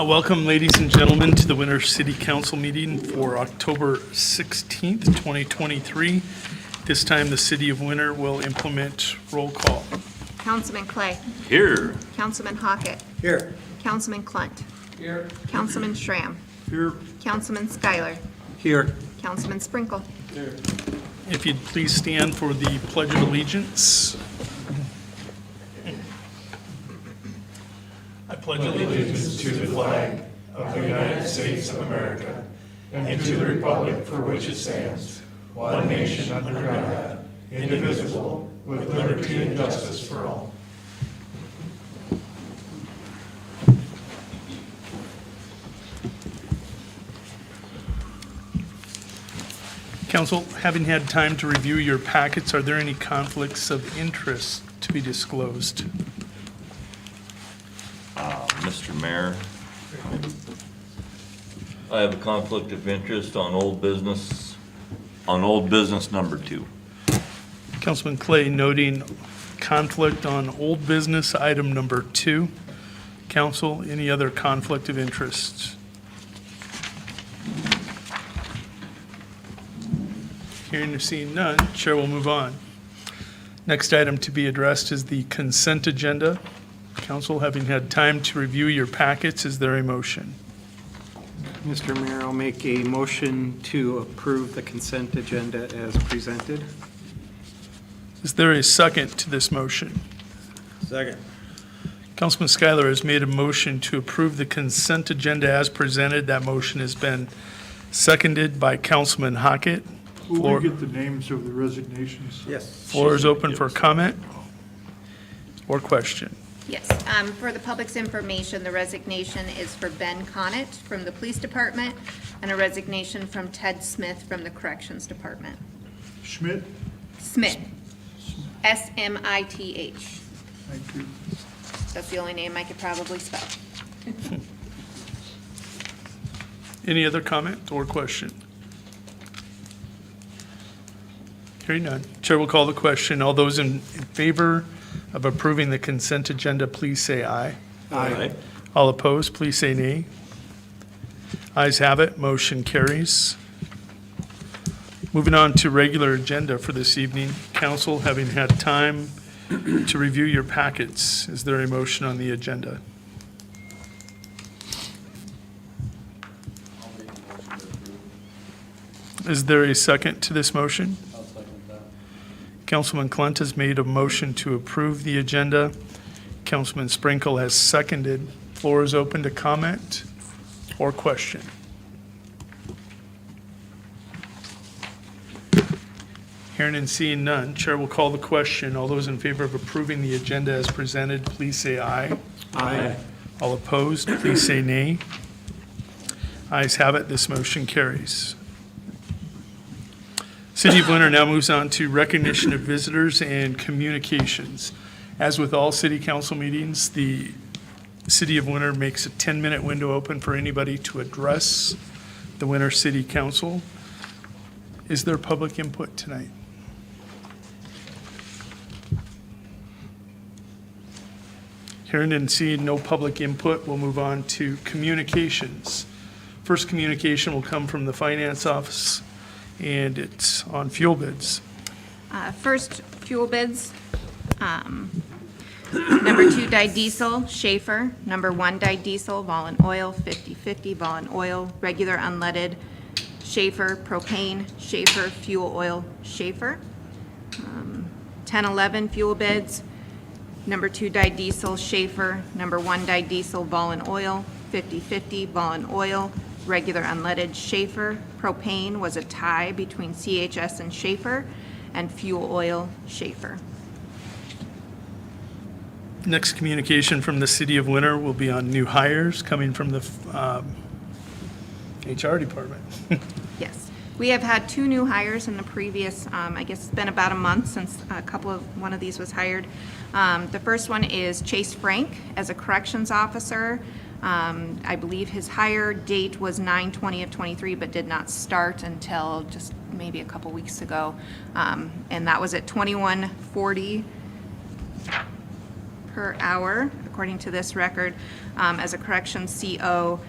Welcome, ladies and gentlemen, to the Winter City Council meeting for October 16th, 2023. This time, the City of Winter will implement roll call. Councilman Clay. Here. Councilman Hockett. Here. Councilman Klunt. Here. Councilman Schramm. Here. Councilman Schuyler. Here. Councilman Sprinkle. If you'd please stand for the Pledge of Allegiance. I pledge allegiance To the flag of the United States of America and to the republic for which it stands, one nation under God, indivisible, with liberty and justice for all. Council, having had time to review your packets, are there any conflicts of interest to be disclosed? Mr. Mayor, I have a conflict of interest on old business number 2. Councilman Clay noting conflict on old business item number 2. Council, any other conflict of interest? Hearing or seeing none, Chair will move on. Next item to be addressed is the consent agenda. Council, having had time to review your packets, is there a motion? Mr. Mayor, I'll make a motion to approve the consent agenda as presented. Is there a second to this motion? Second. Councilman Schuyler has made a motion to approve the consent agenda as presented. That motion has been seconded by Councilman Hockett. Will we get the names of the resignations? Yes. Floor is open for comment or question. Yes, for the public's information, the resignation is for Ben Connett from the Police Department and a resignation from Ted Smith from the Corrections Department. Schmidt? Smith, S-M-I-T-H. Thank you. That's the only name I could probably spell. Any other comment or question? Hearing none. Chair will call the question. All those in favor of approving the consent agenda, please say aye. Aye. All opposed, please say nay. Ayes have it, motion carries. Moving on to regular agenda for this evening. Council, having had time to review your packets, is there a motion on the agenda? Is there a second to this motion? I'll second that. Councilman Klunt has made a motion to approve the agenda. Councilman Sprinkle has seconded. Floor is open to comment or question. Hearing and seeing none, Chair will call the question. All those in favor of approving the agenda as presented, please say aye. Aye. All opposed, please say nay. Ayes have it, this motion carries. City of Winter now moves on to recognition of visitors and communications. As with all city council meetings, the City of Winter makes a 10-minute window open for anybody to address the Winter City Council. Is there public input tonight? Hearing and seeing no public input, we'll move on to communications. First communication will come from the Finance Office, and it's on fuel bids. First, fuel bids. Number 2, diesel, Schaefer. Number 1, diesel, Volun Oil, 50/50, Volun Oil, regular unleaded, Schaefer, propane, Schaefer, fuel oil, Schaefer. 10-11 fuel bids. Number 2, diesel, Schaefer. Number 1, diesel, Volun Oil, 50/50, Volun Oil, regular unleaded, Schaefer. Propane was a tie between CHS and Schaefer, and fuel oil, Schaefer. Next communication from the City of Winter will be on new hires coming from the HR department. Yes. We have had 2 new hires in the previous, I guess it's been about a month since one of these was hired. The first one is Chase Frank as a corrections officer. I believe his hire date was 9/20 of '23, but did not start until just maybe a couple weeks ago. And that was at 2140 per hour, according to this record, as a corrections CO,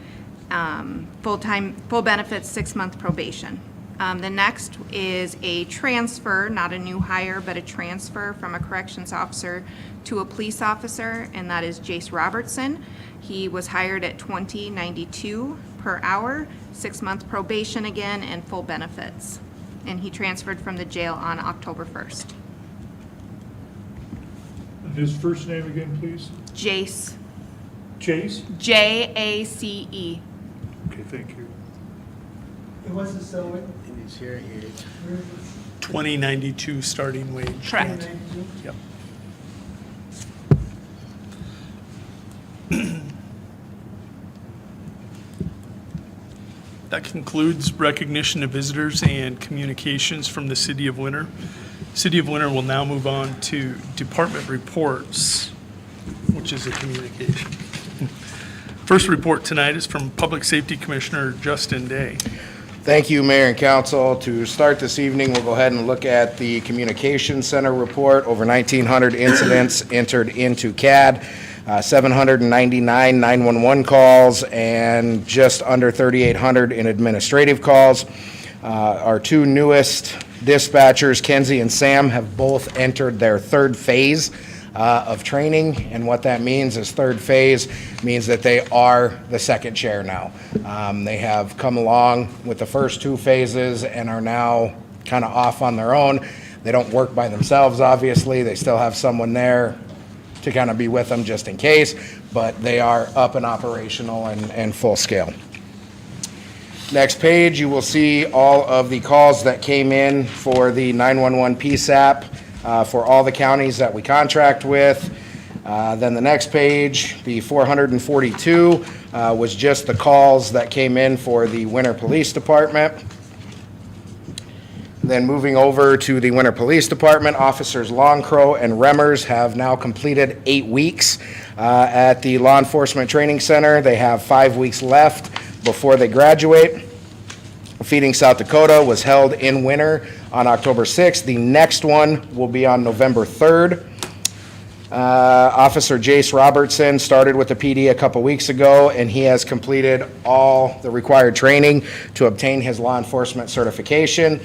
full-time, full benefits, 6-month probation. The next is a transfer, not a new hire, but a transfer from a corrections officer to a police officer, and that is Jace Robertson. He was hired at $20.92 per hour, 6-month probation again, and full benefits. And he transferred from the jail on October 1st. And his first name again, please? Jace, Chase? Jace. Okay, thank you. And what's the salary? $20.92 starting wage. Correct. Yep. That concludes recognition of visitors and communications from the City of Winter. City of Winter will now move on to department reports, which is a communication. First report tonight is from Public Safety Commissioner Justin Day. Thank you, Mayor and Council. To start this evening, we'll go ahead and look at the Communications Center report. Over 1,900 incidents entered into CAD, 799 911 calls, and just under 3,800 in administrative calls. Our two newest dispatchers, Kenzie and Sam, have both entered their third phase of training, and what that means is third phase means that they are the second chair now. They have come along with the first two phases and are now kind of off on their own. They don't work by themselves, obviously. They still have someone there to kind of be with them just in case, but they are up and operational and full scale. Next page, you will see all of the calls that came in for the 911 PSAP for all the counties that we contract with. Then the next page, the 442, was just the calls that came in for the Winter Police Department. Then moving over to the Winter Police Department, Officers Longcrow and Remmers have now completed 8 weeks at the Law Enforcement Training Center. They have 5 weeks left before they graduate. Feeding South Dakota was held in Winter on October 6th. The next one will be on November 3rd. Officer Jace Robertson started with the PD a couple weeks ago, and he has completed all the required training to obtain his law enforcement certification.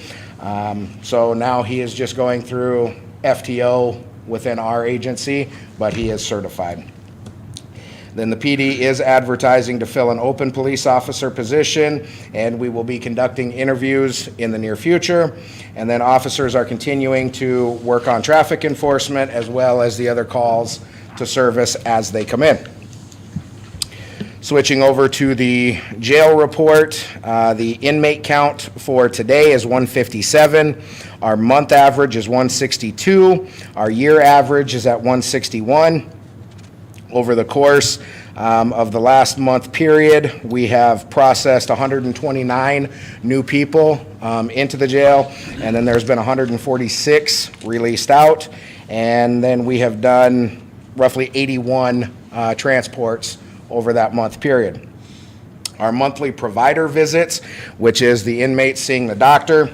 So now he is just going through FTO within our agency, but he is certified. Then the PD is advertising to fill an open police officer position, and we will be conducting interviews in the near future. And then officers are continuing to work on traffic enforcement as well as the other calls to service as they come in. Switching over to the jail report, the inmate count for today is 157. Our month average is 162. Our year average is at 161. Over the course of the last month period, we have processed 129 new people into the jail, and then there's been 146 released out, and then we have done roughly 81 transports over that month period. Our monthly provider visits, which is the inmates seeing the doctor,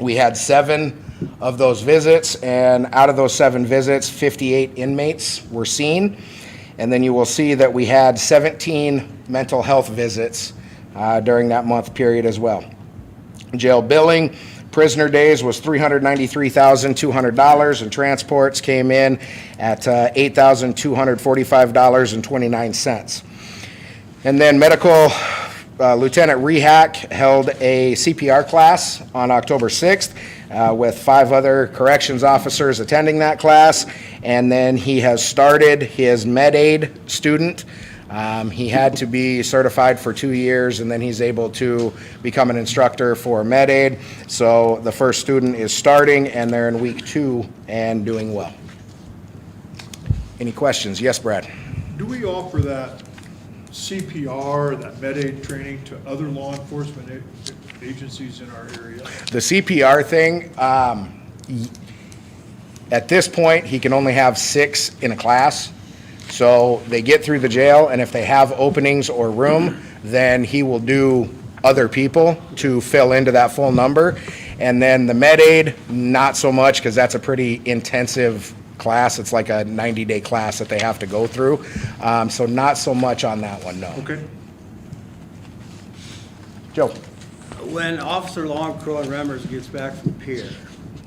we had 7 of those visits, and out of those 7 visits, 58 inmates were seen. And then you will see that we had 17 mental health visits during that month period as well. Jail billing, prisoner days was $393,200, and transports came in at $8,245.29. And then medical Lieutenant Rehack held a CPR class on October 6th with 5 other corrections officers attending that class. And then he has started his Med-Aid student. He had to be certified for 2 years, and then he's able to become an instructor for Med-Aid. So the first student is starting, and they're in week 2 and doing well. Any questions? Yes, Brad? Do we offer that CPR, that Med-Aid training to other law enforcement agencies in our area? The CPR thing, at this point, he can only have 6 in a class. So they get through the jail, and if they have openings or room, then he will do other people to fill into that full number. And then the Med-Aid, not so much, because that's a pretty intensive class. It's like a 90-day class that they have to go through. So not so much on that one, no. Okay. Joe? When Officer Longcrow and Remmers gets back from Pier,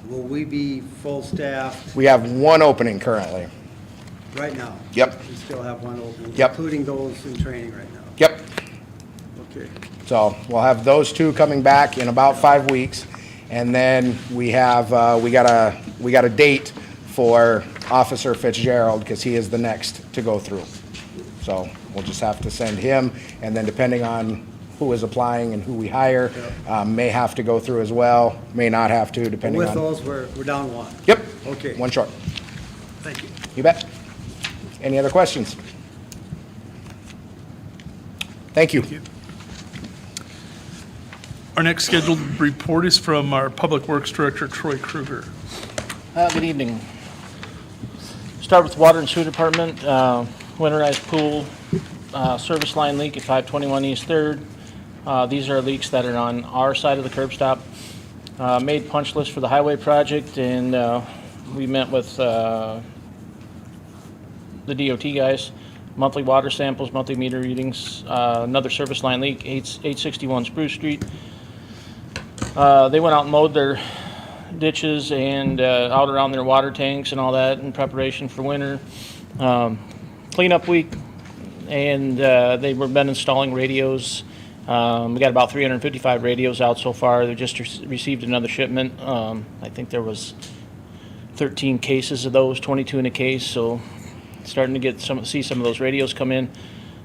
will we be full staff We have one opening currently. right now? Yep. We still have one open? Yep. Including those in training right now? Yep. Okay. So we'll have those two coming back in about 5 weeks. And then we have, we got a date for Officer Fitzgerald because he is the next to go through. So we'll just have to send him, and then depending on who is applying and who we hire, may have to go through as well, may not have to, depending With on. those, we're down one. Yep. Okay. One short. Thank you. You bet. Any other questions? Thank you. Our next scheduled report is from our Public Works Director, Troy Kruger. Good evening. Start with Water and Sewer Department, winterized pool, service line leak at 521 East 3rd. These are leaks that are on our side of the curb stop. Made punch list for the highway project, and we met with the DOT guys. Monthly water samples, monthly meter readings, another service line leak, 861 Spruce Street. They went out and mowed their ditches and out around their water tanks and all that in preparation for winter. Cleanup week, and they've been installing radios. We got about 355 radios out so far. They just received another shipment. I think there was 13 cases of those, 22 in a case, so starting to get see some of those radios come in.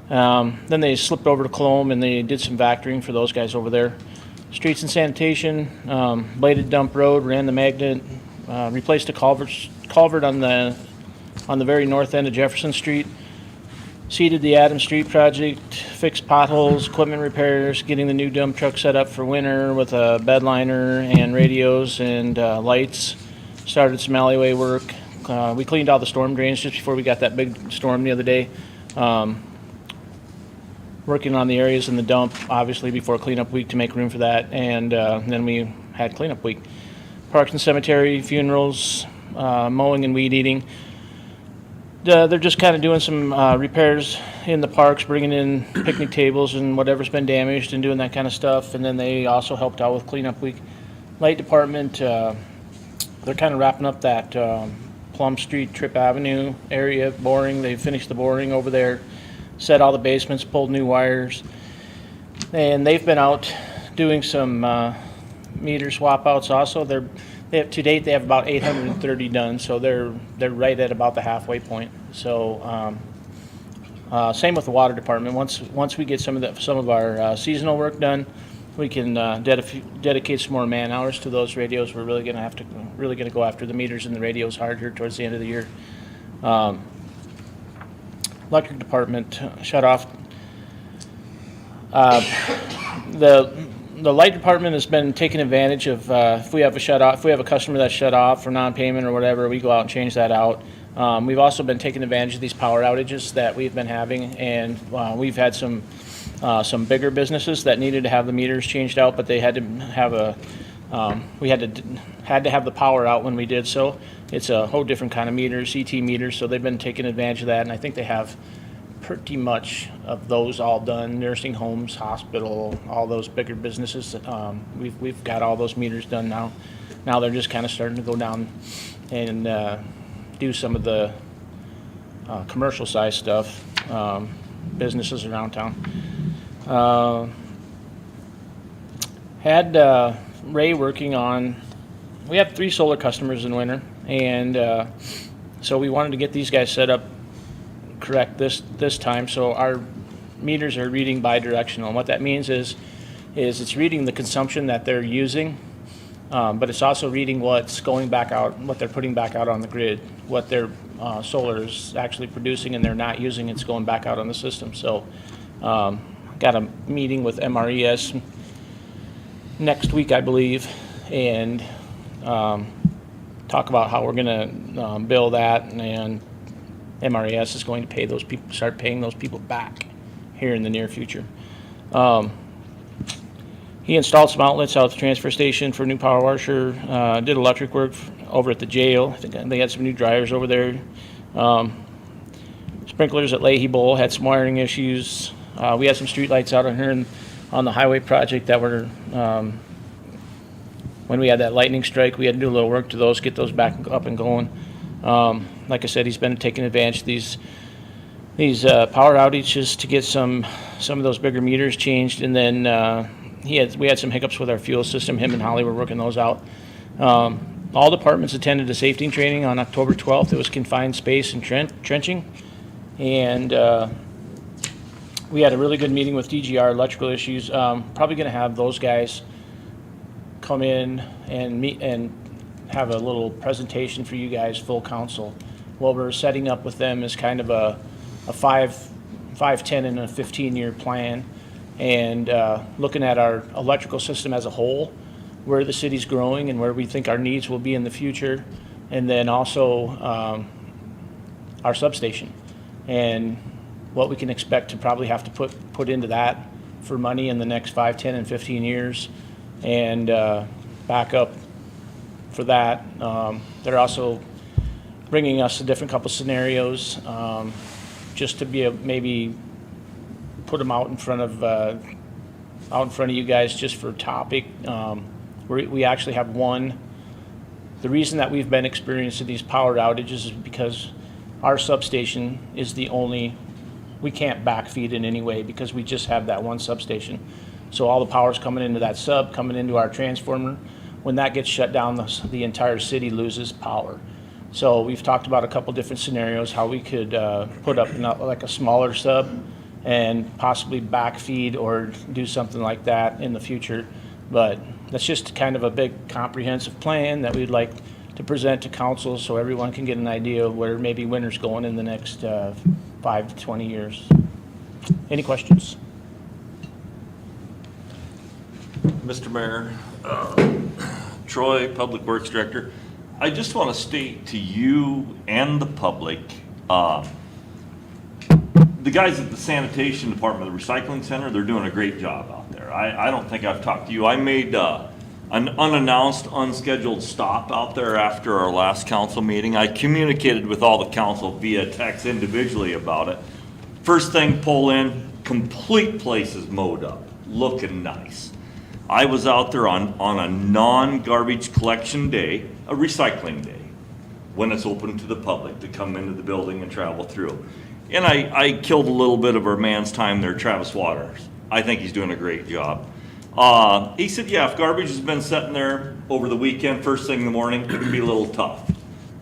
Then they slipped over to Colomb and they did some vectoring for those guys over there. Streets and sanitation, bladed dump road, ran the magnet, replaced a culvert on the very north end of Jefferson Street, seeded the Adams Street project, fixed potholes, equipment repairs, getting the new dump truck set up for winter with a bed liner and radios and lights. Started some alleyway work. We cleaned all the storm drains just before we got that big storm the other day. Working on the areas in the dump, obviously, before cleanup week to make room for that, and then we had cleanup week. Parks and cemetery, funerals, mowing and weed eating. They're just kind of doing some repairs in the parks, bringing in picnic tables and whatever's been damaged and doing that kind of stuff, and then they also helped out with cleanup week. Light department, they're kind of wrapping up that Plum Street, Tripp Avenue area boring. They finished the boring over there, set all the basements, pulled new wires, and they've been out doing some meter swap outs also. To date they have about 830 done, so they're right at about the halfway point. So same with the water department. Once we get some of our seasonal work done, we can dedicate some more man hours to those radios. We're really gonna go after the meters and the radios hard here towards the end of the year. Electric department shut off. The light department has been taking advantage of if we have a customer that's shut off for non-payment or whatever, we go out and change that out. We've also been taking advantage of these power outages that we've been having, and we've had some bigger businesses that needed to have the meters changed out, but they had to have we had to have the power out when we did so. It's a whole different kind of meter, CT meters, so they've been taking advantage of that, and I think they have pretty much of those all done. Nursing homes, hospital, all those bigger businesses. We've got all those meters done now. Now they're just kind of starting to go down and do some of the commercial size stuff, businesses around town. Had Ray working on, we have 3 solar customers in winter, and so we wanted to get these guys set up correct this time. So our meters are reading bidirectional, and what that means is it's reading the consumption that they're using, but it's also reading what's going back out, what they're putting back out on the grid, what their solar is actually producing and they're not using, it's going back out on the system. So got a meeting with MRES next week, I believe, and talk about how we're going to bill that, and MRES is going to pay those people, start paying those people back here in the near future. He installed some outlets out at the transfer station for a new power washer, did electric work over at the jail. I think they had some new dryers over there. Sprinklers at Leahy Bowl had some wiring issues. We had some streetlights out on here on the highway project that were, when we had that lightning strike, we had to do a little work to those, get those back up and going. Like I said, he's been taking advantage of these power outages to get some of those bigger meters changed, and then we had some hiccups with our fuel system. Him and Holly were working those out. All departments attended a safety training on October 12th. It was confined space and trenching, and we had a really good meeting with DGR electrical issues. Probably going to have those guys come in and meet and have a little presentation for you guys, full council. What we're setting up with them is kind of a 5, 10, and a 15-year plan, and looking at our electrical system as a whole, where the city's growing and where we think our needs will be in the future, and then also our substation and what we can expect to probably have to put into that for money in the next 5, 10, and 15 years, and back up for that. They're also bringing us a different couple scenarios, just to be maybe put them out in front of you guys just for topic. We actually have one. The reason that we've been experiencing these power outages is because our substation is the only, we can't backfeed in any way because we just have that one substation. So all the power's coming into that sub, coming into our transformer. When that gets shut down, the entire city loses power. So we've talked about a couple different scenarios, how we could put up like a smaller sub and possibly backfeed or do something like that in the future. But that's just kind of a big comprehensive plan that we'd like to present to council so everyone can get an idea of where maybe winter's going in the next 5 to 20 years. Any questions? Mr. Mayor, Troy, Public Works Director, I just want to state to you and the public, the guys at the sanitation department, the recycling center, they're doing a great job out there. I don't think I've talked to you. I made an unannounced, unscheduled stop out there after our last council meeting. I communicated with all the council via text individually about it. First thing, pull in, complete place is mowed up, looking nice. I was out there on a non-garbage collection day, a recycling day, when it's open to the public to come into the building and travel through. And I killed a little bit of our man's time there, Travis Waters. I think he's doing a great job. He said, yeah, if garbage has been sitting there over the weekend, first thing in the morning, it can be a little tough.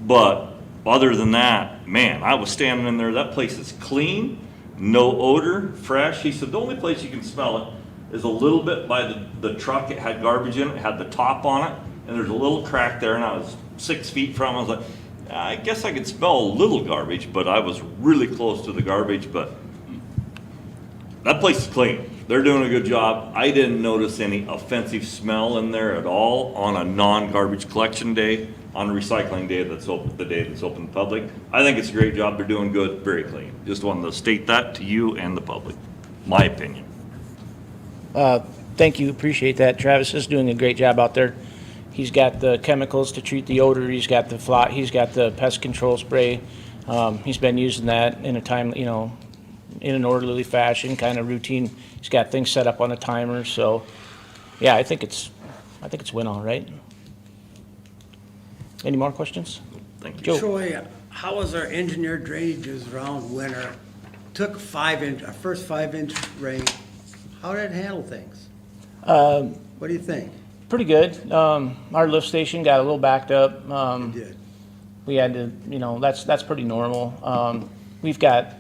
But other than that, man, I was standing in there, that place is clean, no odor, fresh. He said, the only place you can smell it is a little bit by the truck. It had garbage in it, it had the top on it, and there's a little crack there, and I was 6 feet from it. I was like, I guess I could smell a little garbage, but I was really close to the garbage. But that place is clean. They're doing a good job. I didn't notice any offensive smell in there at all on a non-garbage collection day, on a recycling day that's open, the day that's open to the public. I think it's a great job. They're doing good, very clean. Just wanted to state that to you and the public, my opinion. Thank you, appreciate that. Travis is doing a great job out there. He's got the chemicals to treat the odor. He's got the he's got the pest control spray. He's been using that in a time, in an orderly fashion, kind of routine. He's got things set up on a timer. So, yeah, I think it's went all right. Any more questions? Thank you. Joe. Troy, how was our engineered drainages around winter? Took our first 5-inch rain. How did it handle things? What do you think? Pretty good. Our lift station got a little backed up. It did. We had to, that's pretty normal. We've got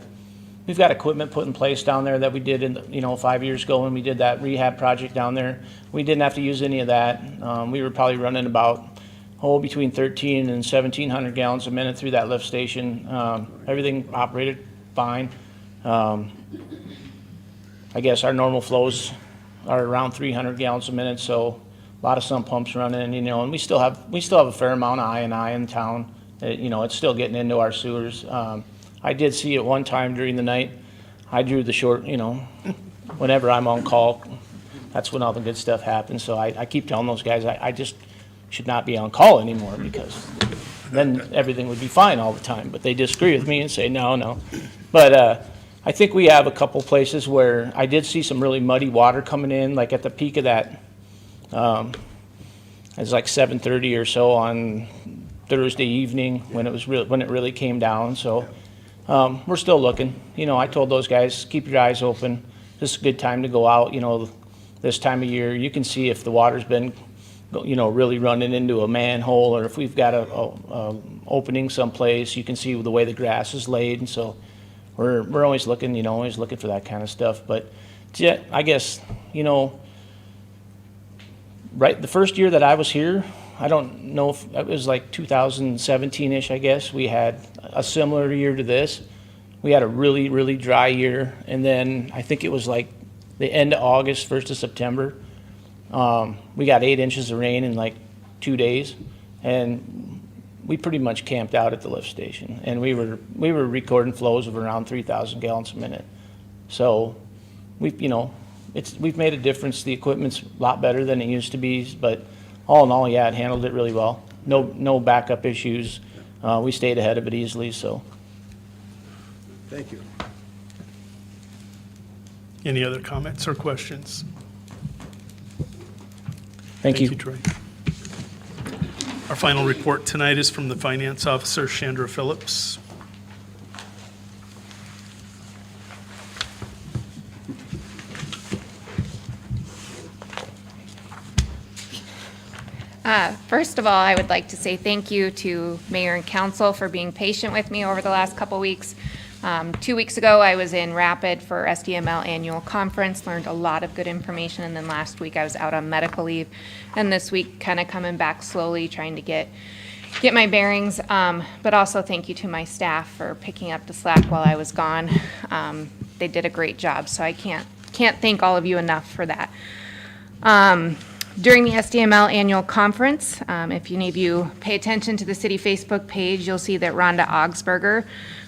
equipment put in place down there that we did in, 5 years ago when we did that rehab project down there. We didn't have to use any of that. We were probably running about, between 1,300 and 1,700 gallons a minute through that lift station. Everything operated fine. I guess our normal flows are around 300 gallons a minute, so a lot of sump pumps running, and we still have a fair amount of I&I in town. It's still getting into our sewers. I did see it one time during the night. I drew the short, whenever I'm on call, that's when all the good stuff happens. So I keep telling those guys, I just should not be on call anymore, because then everything would be fine all the time. But they disagree with me and say, no. But I think we have a couple places where I did see some really muddy water coming in, like at the peak of that, it was like 7:30 or so on Thursday evening when it really came down. So we're still looking. I told those guys, keep your eyes open. This is a good time to go out. This time of year, you can see if the water's been, really running into a manhole, or if we've got a opening someplace. You can see the way the grass is laid, and so we're always looking. Always looking for that kind of stuff. But yeah, I guess right, the first year that I was here, I don't know if it was like 2017-ish, I guess, we had a similar year to this. We had a really, really dry year, and then I think it was like the end of August, 1st of September. We got 8 inches of rain in like 2 days, and we pretty much camped out at the lift station, and we were recording flows of around 3,000 gallons a minute. So we've made a difference. The equipment's a lot better than it used to be, but all in all, yeah, it handled it really well. No backup issues. We stayed ahead of it easily, so. Thank you. Any other comments or questions? Thank you. Troy. Our final report tonight is from the Finance Officer, Chandra Phillips. First of all, I would like to say thank you to Mayor and Council for being patient with me over the last couple weeks. 2 weeks ago, I was in Rapid for SDML Annual Conference, learned a lot of good information, and then last week I was out on medical leave, and this week kind of coming back slowly, trying to get my bearings, but also thank you to my staff for picking up the slack while I was gone. They did a great job, so I can't thank all of you enough for that. During the SDML Annual Conference, if any of you pay attention to the city Facebook page, you'll see that Rhonda Augsburger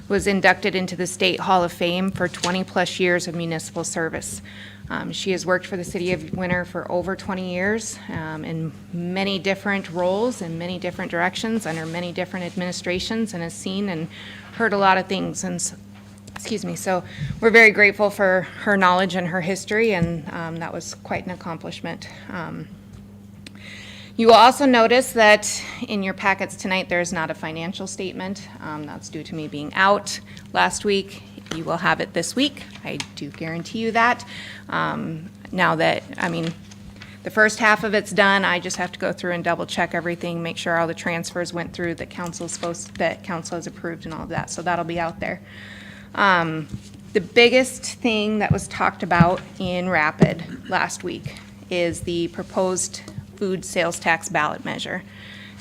was inducted into the State Hall of Fame for 20-plus years of municipal service. She has worked for the City of Winter for over 20 years in many different roles in many different directions under many different administrations, and has seen and heard a lot of things. And so we're very grateful for her knowledge and her history, and that was quite an accomplishment. You will also notice that in your packets tonight, there is not a financial statement. That's due to me being out last week. You will have it this week. I do guarantee you that. Now that, the first half of it's done, I just have to go through and double check everything, make sure all the transfers went through that council has approved and all of that. So that'll be out there. The biggest thing that was talked about in Rapid last week is the proposed food sales tax ballot measure.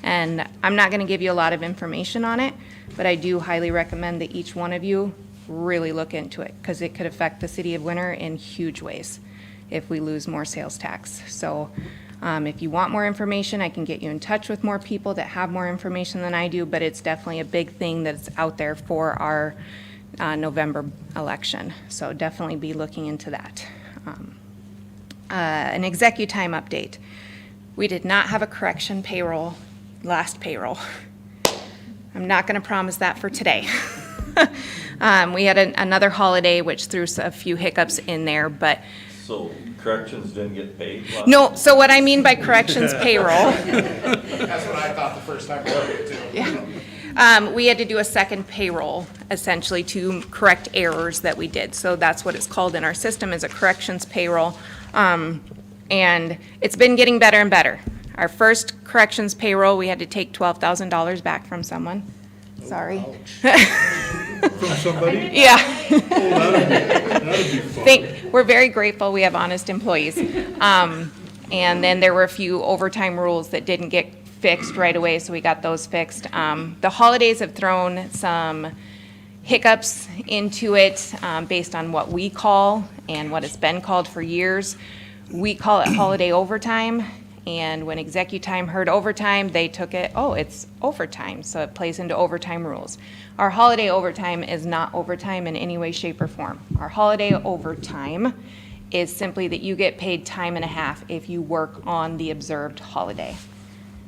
And I'm not going to give you a lot of information on it, but I do highly recommend that each one of you really look into it, because it could affect the city of Winter in huge ways if we lose more sales tax. So if you want more information, I can get you in touch with more people that have more information than I do, but it's definitely a big thing that's out there for our November election. So definitely be looking into that. An execu-time update. We did not have a correction payroll, last payroll. I'm not going to promise that for today. We had another holiday which threw a few hiccups in there, but So corrections didn't get paid? last no, so what I mean by corrections payroll, That's what I thought the first time I heard it, too. we had to do a second payroll essentially to correct errors that we did. So that's what it's called in our system, is a corrections payroll. And it's been getting better and better. Our first corrections payroll, we had to take $12,000 back from someone. Sorry. From somebody? Yeah. That'd be fun. We're very grateful we have honest employees. And then there were a few overtime rules that didn't get fixed right away, so we got those fixed. The holidays have thrown some hiccups into it based on what we call and what it's been called for years. We call it holiday overtime, and when execu-time heard overtime, they took it, oh, it's overtime, so it plays into overtime rules. Our holiday overtime is not overtime in any way, shape, or form. Our holiday overtime is simply that you get paid time and a half if you work on the observed holiday.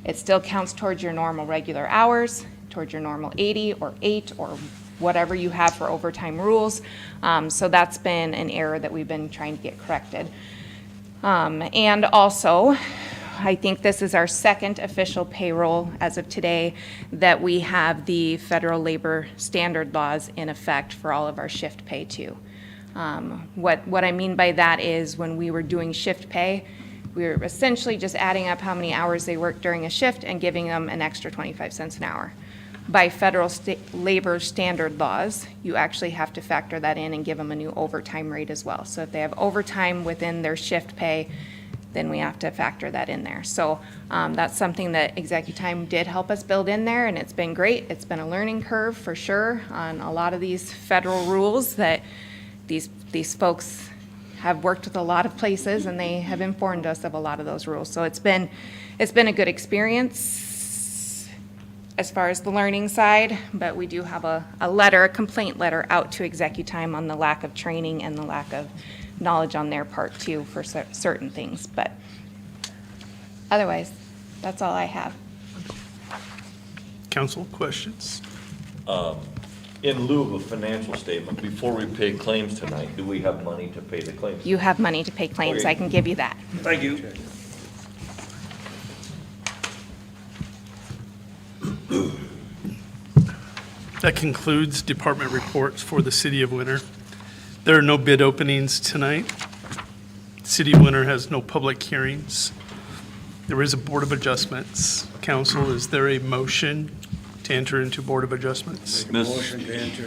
It still counts towards your normal regular hours, towards your normal 80 or 8 or whatever you have for overtime rules. So that's been an error that we've been trying to get corrected. And also, I think this is our second official payroll as of today that we have the federal labor standard laws in effect for all of our shift pay too. What I mean by that is when we were doing shift pay, we were essentially just adding up how many hours they worked during a shift and giving them an extra 25 cents an hour. By federal labor standard laws, you actually have to factor that in and give them a new overtime rate as well. So if they have overtime within their shift pay, then we have to factor that in there. So that's something that ExecuTime did help us build in there, and it's been great. It's been a learning curve for sure on a lot of these federal rules that these folks have worked with a lot of places, and they have informed us of a lot of those rules. So it's been a good experience as far as the learning side, but we do have a complaint letter out to ExecuTime on the lack of training and the lack of knowledge on their part too for certain things. But otherwise, that's all I have. Council, questions? In lieu of a financial statement, before we pay claims tonight, do we have money to pay the claims? You have money to pay claims, Okay. I can give you that. Thank you. That concludes department reports for the City of Winter. There are no bid openings tonight. City of Winter has no public hearings. There is a Board of Adjustments. Council, is there a motion to enter into Board of Adjustments? Make a motion to enter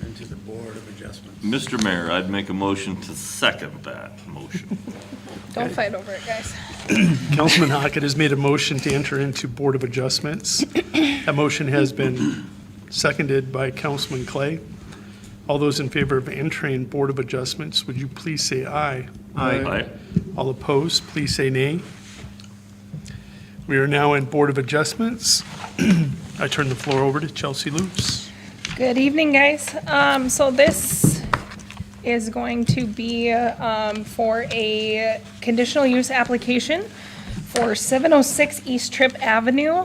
into the Board of Adjustments. Mr. Mayor, I'd make a motion to second that motion. Don't fight over it, guys. Councilman Hockett has made a motion to enter into Board of Adjustments. That motion has been seconded by Councilman Clay. All those in favor of entering Board of Adjustments, would you please say aye? Aye. All opposed, please say nay. We are now in Board of Adjustments. I turn the floor over to Chelsea Loops. Good evening, guys. So this is going to be for a conditional use application for 706 East Trip Avenue.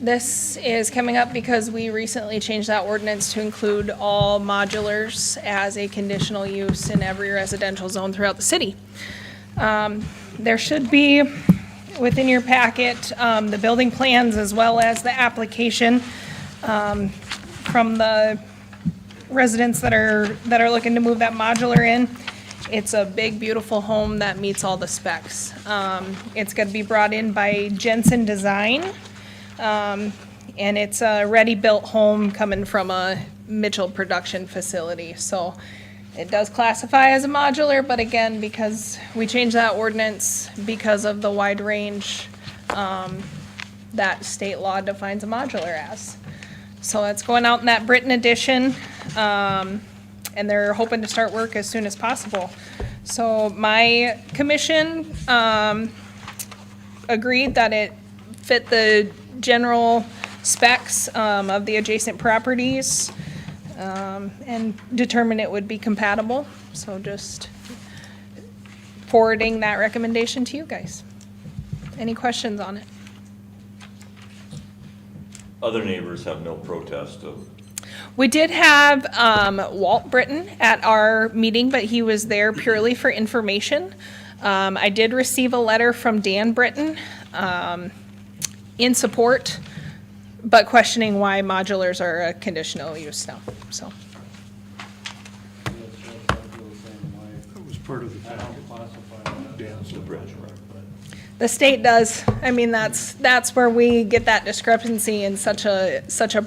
This is coming up because we recently changed that ordinance to include all modulars as a conditional use in every residential zone throughout the city. There should be within your packet the building plans as well as the application from the residents that are looking to move that modular in. It's a big, beautiful home that meets all the specs. It's going to be brought in by Jensen Design. And it's a ready-built home coming from a Mitchell production facility. So it does classify as a modular, but again, because we changed that ordinance because of the wide range that state law defines a modular as. So that's going out in that Britain edition, and they're hoping to start work as soon as possible. So my commission agreed that it fit the general specs of the adjacent properties and determined it would be compatible. So just forwarding that recommendation to you guys. Any questions on it? Other neighbors have no protest of, We did have Walt Britton at our meeting, but he was there purely for information. I did receive a letter from Dan Britton in support, but questioning why modulars are a conditional use now, so. That was part of the The state does. I mean, that's where we get that discrepancy in such a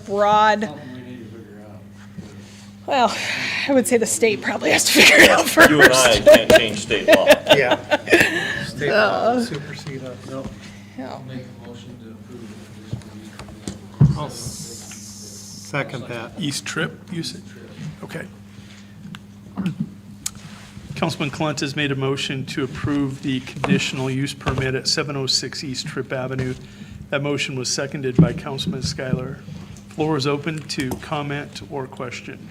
broad. Well, I would say the state probably has to figure it out first. you and I can't change state law. Yeah. State law supersede us. Yeah. I'll second that. East Trip, you said? Okay. Councilman Clunt has made a motion to approve the conditional use permit at 706 East Trip Avenue. That motion was seconded by Councilman Schuyler. Floor is open to comment or question.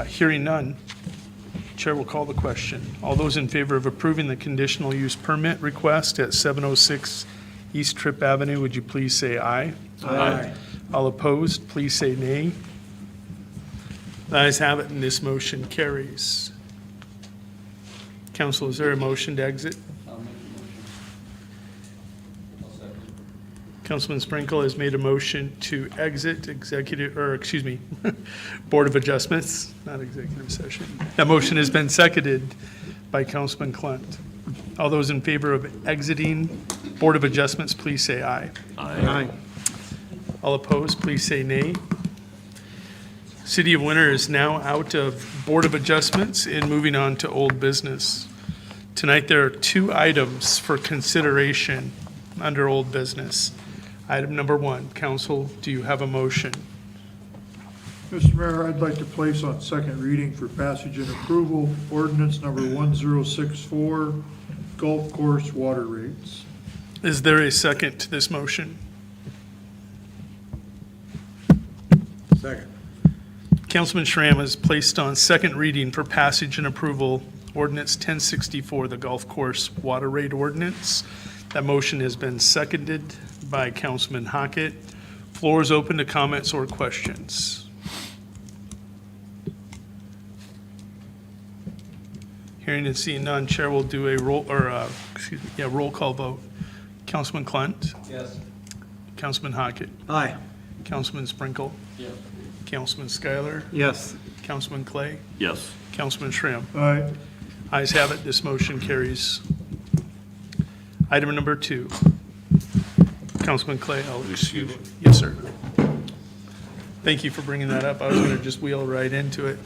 Hearing none. Chair will call the question. All those in favor of approving the conditional use permit request at 706 East Tripp Avenue, would you please say aye? Aye. All opposed, please say nay. The ayes have it, and this motion carries. Council, is there a motion to exit? Councilman Sprinkle has made a motion to exit Board of Adjustments, not executive session. That motion has been seconded by Councilman Clunt. All those in favor of exiting Board of Adjustments, please say aye. Aye. All opposed, please say nay. City of Winter is now out of Board of Adjustments and moving on to old business. Tonight, there are 2 items for consideration under old business. Item number 1, council, do you have a motion? Mr. Mayor, I'd like to place on second reading for passage and approval ordinance number 1064, golf course water rates. Is there a second to this motion? Second. Councilman Schramm has placed on second reading for passage and approval ordinance 1064, the golf course water rate ordinance. That motion has been seconded by Councilman Hockett. Floor is open to comments or questions. Hearing and seeing none, Chair will do a roll call vote. Councilman Clunt? Yes. Councilman Hockett? Aye. Councilman Sprinkle? Yes. Councilman Schuyler? Yes. Councilman Clay? Yes. Councilman Schramm? Aye. Ayes have it, this motion carries. Item number 2. Councilman Clay, I'll excuse you. Yes, sir. Thank you for bringing that up. I was going to just wheel right into it.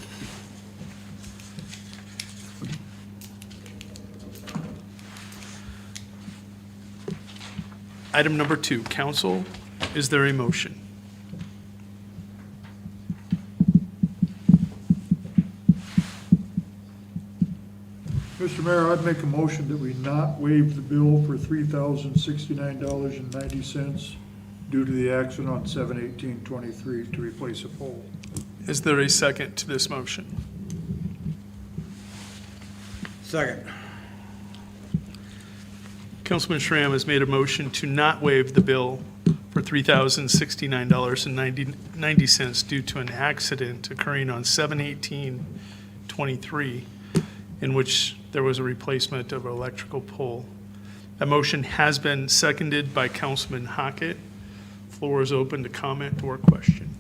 Item number 2, council, is there a motion? Mr. Mayor, I'd make a motion that we not waive the bill for $3,069.90 due to the accident on 7/18/23 to replace a pole. Is there a second to this motion? Second. Councilman Schramm has made a motion to not waive the bill for $3,069.90 due to an accident occurring on 7/18/23 in which there was a replacement of an electrical pole. That motion has been seconded by Councilman Hockett. Floor is open to comment or question.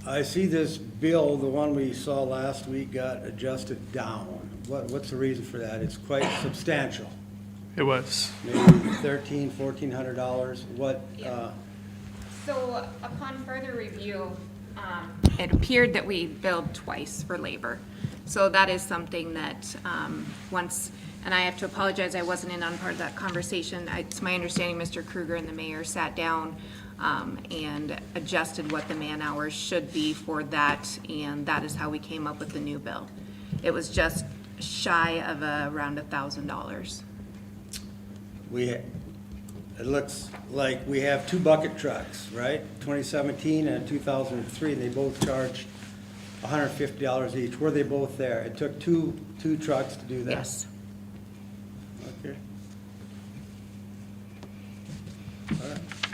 I see this bill, the one we saw last week, got adjusted down. What's the reason for that? It's quite substantial. It was. Maybe $1,300, $1,400. What, So upon further review, it appeared that we billed twice for labor. So that is something that once, and I have to apologize, I wasn't in on part of that conversation. It's my understanding Mr. Kruger and the mayor sat down and adjusted what the man hours should be for that, and that is how we came up with the new bill. It was just shy of around $1,000. it looks like we have 2 bucket trucks, right? 2017 and 2003, and they both charged $150 each. Were they both there? It took two trucks to do that? Yes. Okay.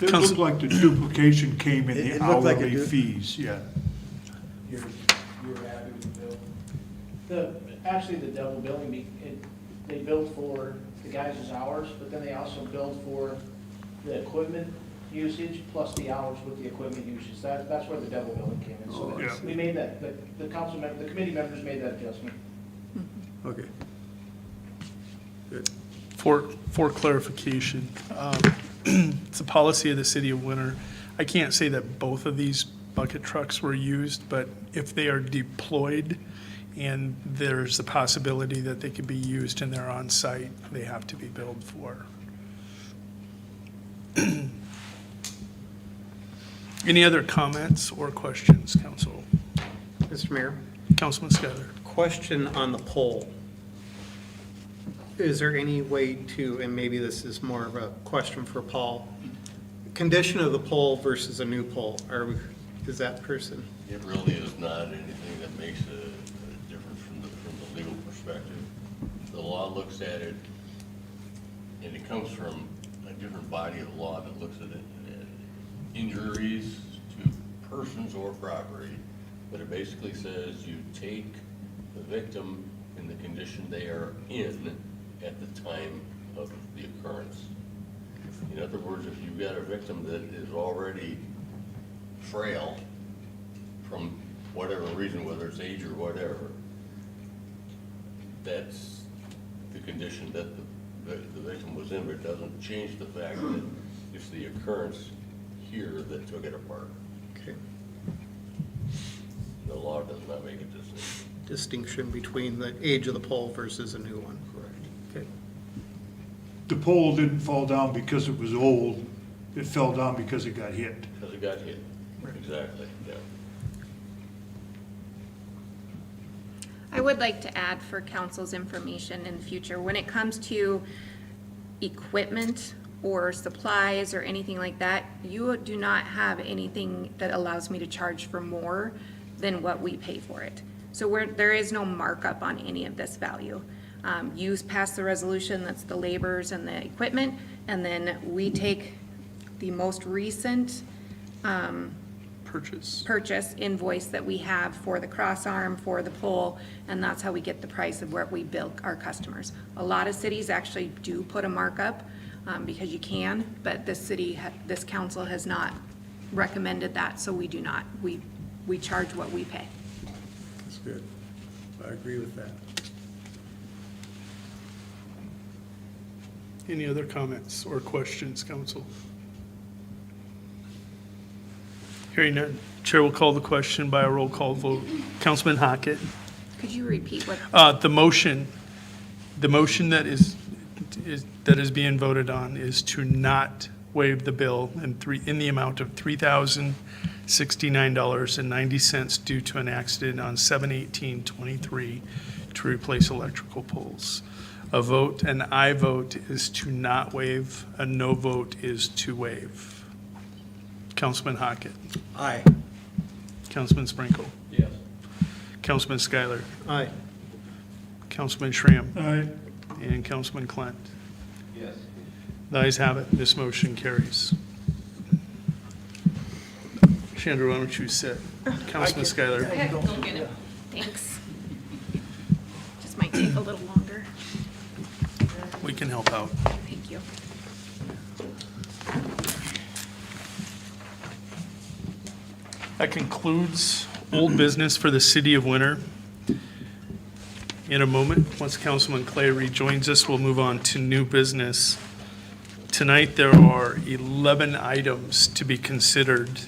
It looked like the duplication came in It the looked like a hourly du- fees, yeah. You were happy with the bill? Actually, the double billing, they billed for the guys' hours, but then they also billed for the equipment usage plus the hours with the equipment usage. That's where the double billing came in. So Yeah. we made that, the council member, the committee members made that adjustment. Okay. Good. For clarification, it's a policy of the city of Winter. I can't say that both of these bucket trucks were used, but if they are deployed and there's the possibility that they could be used and they're on site, they have to be billed for. Any other comments or questions, council? Mr. Mayor, Councilman Schuyler. question on the poll. Is there any way to, and maybe this is more of a question for Paul, condition of the poll versus a new poll, is that person? It really is not anything that makes a difference from the legal perspective. perspective. The law looks at it, and it comes from a different body of law that looks at it, injuries to persons or property. But it basically says you take the victim in the condition they are in at the time of the occurrence. In other words, if you've got a victim that is already frail from whatever reason, whether it's age or whatever, that's the condition that the victim was in, but it doesn't change the fact that it's the occurrence here that took it apart. Okay. The law does not make a Distinction between the age of the pole versus a new one. correct. Okay. The pole didn't fall down because it was old, it fell down because it got hit. Because it got hit. Exactly, yeah. I would like to add for council's information in the future, when it comes to equipment or supplies or anything like that, you do not have anything that allows me to charge for more than what we pay for it. So there is no markup on any of this value. You pass the resolution, that's the laborers and the equipment, and then we take the most recent purchase invoice that we have for the cross arm, for the pole, and that's how we get the price of where we bill our customers. A lot of cities actually do put a markup because you can, but this council has not recommended that, so we do not. We charge what we pay. That's good. I agree with that. Any other comments or questions, council? Hearing none, Chair will call the question by a roll call vote. Councilman Hockett? Could you repeat what? The motion that is being voted on is to not waive the bill in the amount of $3,069.90 due to an accident on 7/18/23 to replace electrical poles. A vote, an aye vote is to not waive, a no vote is to waive. Councilman Hockett. Aye. Councilman Sprinkle. Yes. Councilman Schuyler. Aye. Councilman Schramm. Aye. And Councilman Klent. Yes. The ayes have it, this motion carries. Chandra, why don't you sit? Councilman Schuyler. Okay, go get it. Thanks. Just might take a little longer. We can help out. Thank you. That concludes old business for the city of Winter. In a moment, once Councilman Clay rejoins us, we'll move on to new business. Tonight, there are 11 items to be considered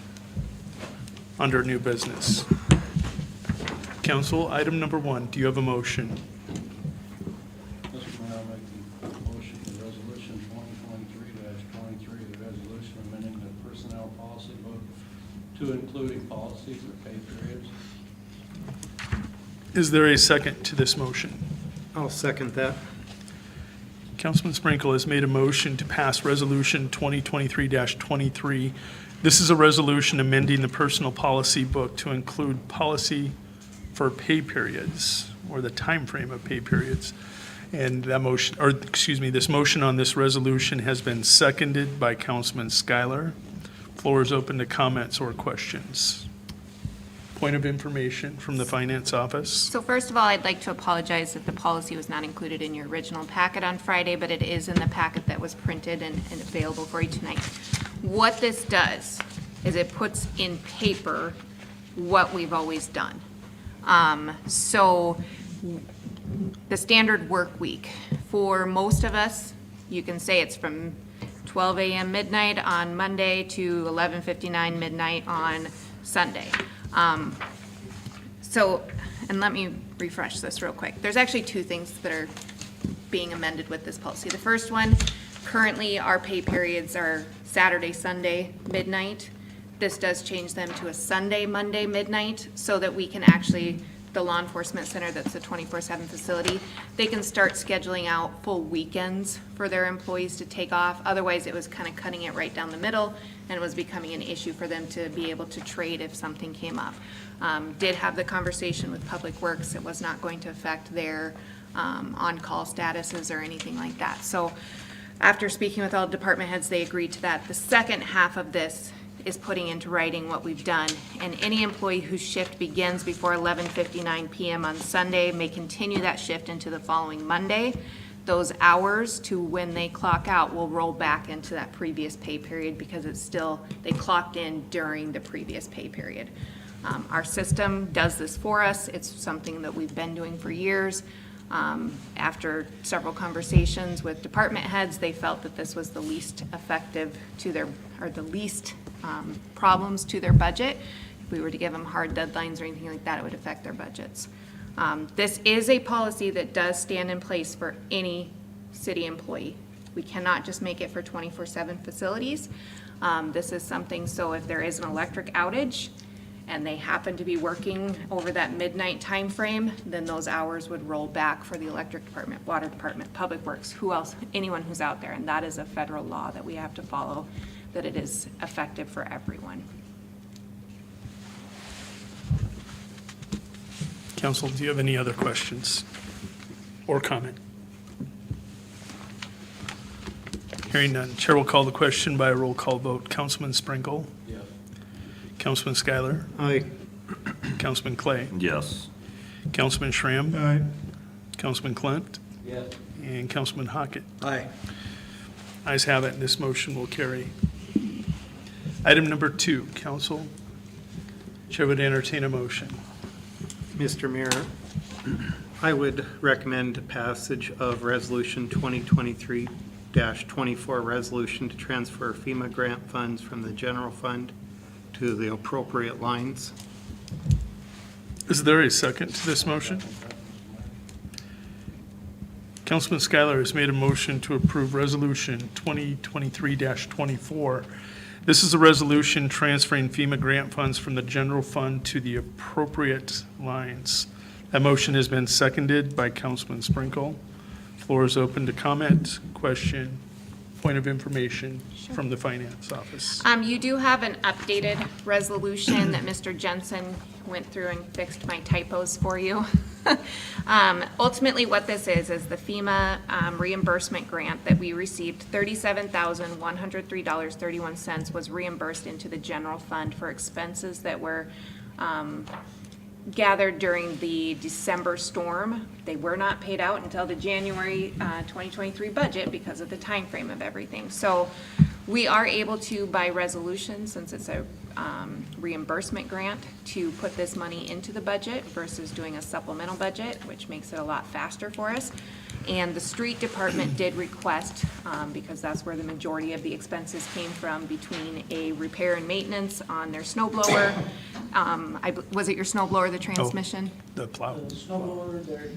under new business. Council, item number 1, do you have a motion? Mr. Mayor, I'll make the motion for resolution 2023-23, the resolution amending the personnel policy book to include a policy for pay periods. Is there a second to this motion? I'll second that. Councilman Sprinkle has made a motion to pass Resolution 2023-23. This is a resolution amending the personal policy book to include policy for pay periods, or the time frame of pay periods. And that motion, or excuse me, this motion on this resolution has been seconded by Councilman Schuyler. Floor is open to comments or questions. Point of information from the Finance Office. So first of all, I'd like to apologize that the policy was not included in your original packet on Friday, but it is in the packet that was printed and available for you tonight. What this does is it puts in paper what we've always done. So the standard work week, for most of us, you can say it's from 12 a.m. midnight on Monday to 11:59 midnight on Sunday. And let me refresh this real quick. There's actually two things that are being amended with this policy. The first one, currently our pay periods are Saturday, Sunday, midnight. This does change them to a Sunday, Monday, midnight, so that we can actually, the law enforcement center, that's a 24/7 facility, they can start scheduling out full weekends for their employees to take off. Otherwise, it was kind of cutting it right down the middle, and it was becoming an issue for them to be able to trade if something came up. Did have the conversation with Public Works. It was not going to affect their on-call statuses or anything like that. So after speaking with all department heads, they agreed to that. The second half of this is putting into writing what we've done. And any employee whose shift begins before 11:59 PM on Sunday may continue that shift into the following Monday. Those hours to when they clock out will roll back into that previous pay period because it's still, they clocked in during the previous pay period. Our system does this for us. It's something that we've been doing for years. After several conversations with department heads, they felt that this was the least effective to their, or the least problems to their budget. If we were to give them hard deadlines or anything like that, it would affect their budgets. This is a policy that does stand in place for any city employee. We cannot just make it for 24/7 facilities. This is something, so if there is an electric outage and they happen to be working over that midnight time frame, then those hours would roll back for the electric department, water department, public works, who else, anyone who's out there. And that is a federal law that we have to follow, that it is effective for everyone. Council, do you have any other questions or comment? Hearing none, Chair will call the question by a roll call vote. Councilman Sprinkle? Yes. Councilman Schuyler? Aye. Councilman Clay? Yes. Councilman Schramm? Aye. Councilman Klint? Yes. And Councilman Hockett? Aye. Ayes have it, and this motion will carry. Item number 2, council. Chair would entertain a motion. Mr. Mayor, I would recommend passage of Resolution 2023-24, resolution to transfer FEMA grant funds from the general fund to the appropriate lines. Is there a second to this motion? Councilman Schuyler has made a motion to approve Resolution 2023-24. This is a resolution transferring FEMA grant funds from the general fund to the appropriate lines. That motion has been seconded by Councilman Sprinkle. Floor is open to comment, question, point of information from the finance office. You do have an updated resolution that Mr. Jensen went through and fixed my typos for you. Ultimately, what this is the FEMA reimbursement grant that we received. $37,103.31 was reimbursed into the general fund for expenses that were gathered during the December storm. They were not paid out until the January 2023 budget because of the time frame of everything. So we are able to, by resolution, since it's a reimbursement grant, to put this money into the budget versus doing a supplemental budget, which makes it a lot faster for us. And the street department did request, because that's where the majority of the expenses came from, between a repair and maintenance on their snow blower. Was it your snow blower, the transmission? The plow. The snow blower, the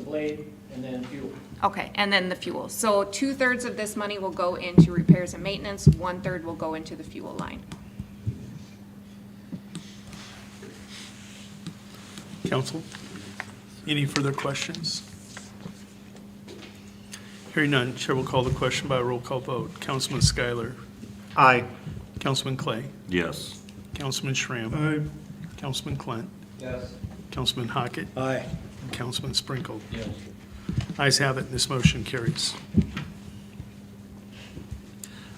blade, and then fuel. Okay, and then the fuel. So 2/3 of this money will go into repairs and maintenance, 1/3 will go into the fuel line. Council, any further questions? Hearing none, Chair will call the question by a roll call vote. Councilman Schuyler. Aye. Councilman Clay. Yes. Councilman Schramm. Aye. Councilman Klint. Yes. Councilman Hockett. Aye. And Councilman Sprinkle. Yes. Ayes have it, and this motion carries.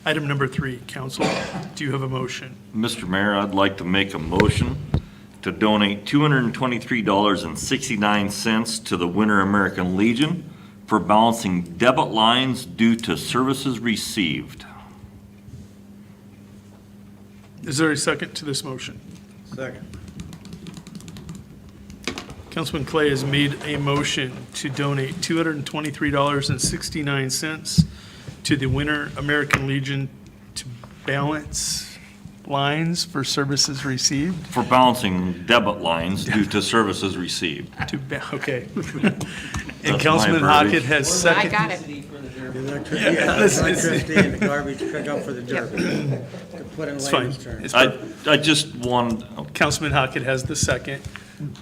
Item number 3, council, do you have a motion? Mr. Mayor, I'd like to make a motion to donate $223.69 to the Winter American Legion for balancing debit lines due to services received. Is there a second to this motion? Second. Councilman Clay has made a motion to donate $223.69 to the Winter American Legion to balance lines for services received. For balancing debit lines due to services received. Okay. my And Councilman verbiage. Hockett has I second. got it. Electricity and the garbage pickup for the derby. To put in It's fine. layman's terms. It's I, perfect. I just wanted, Councilman Hockett has the second.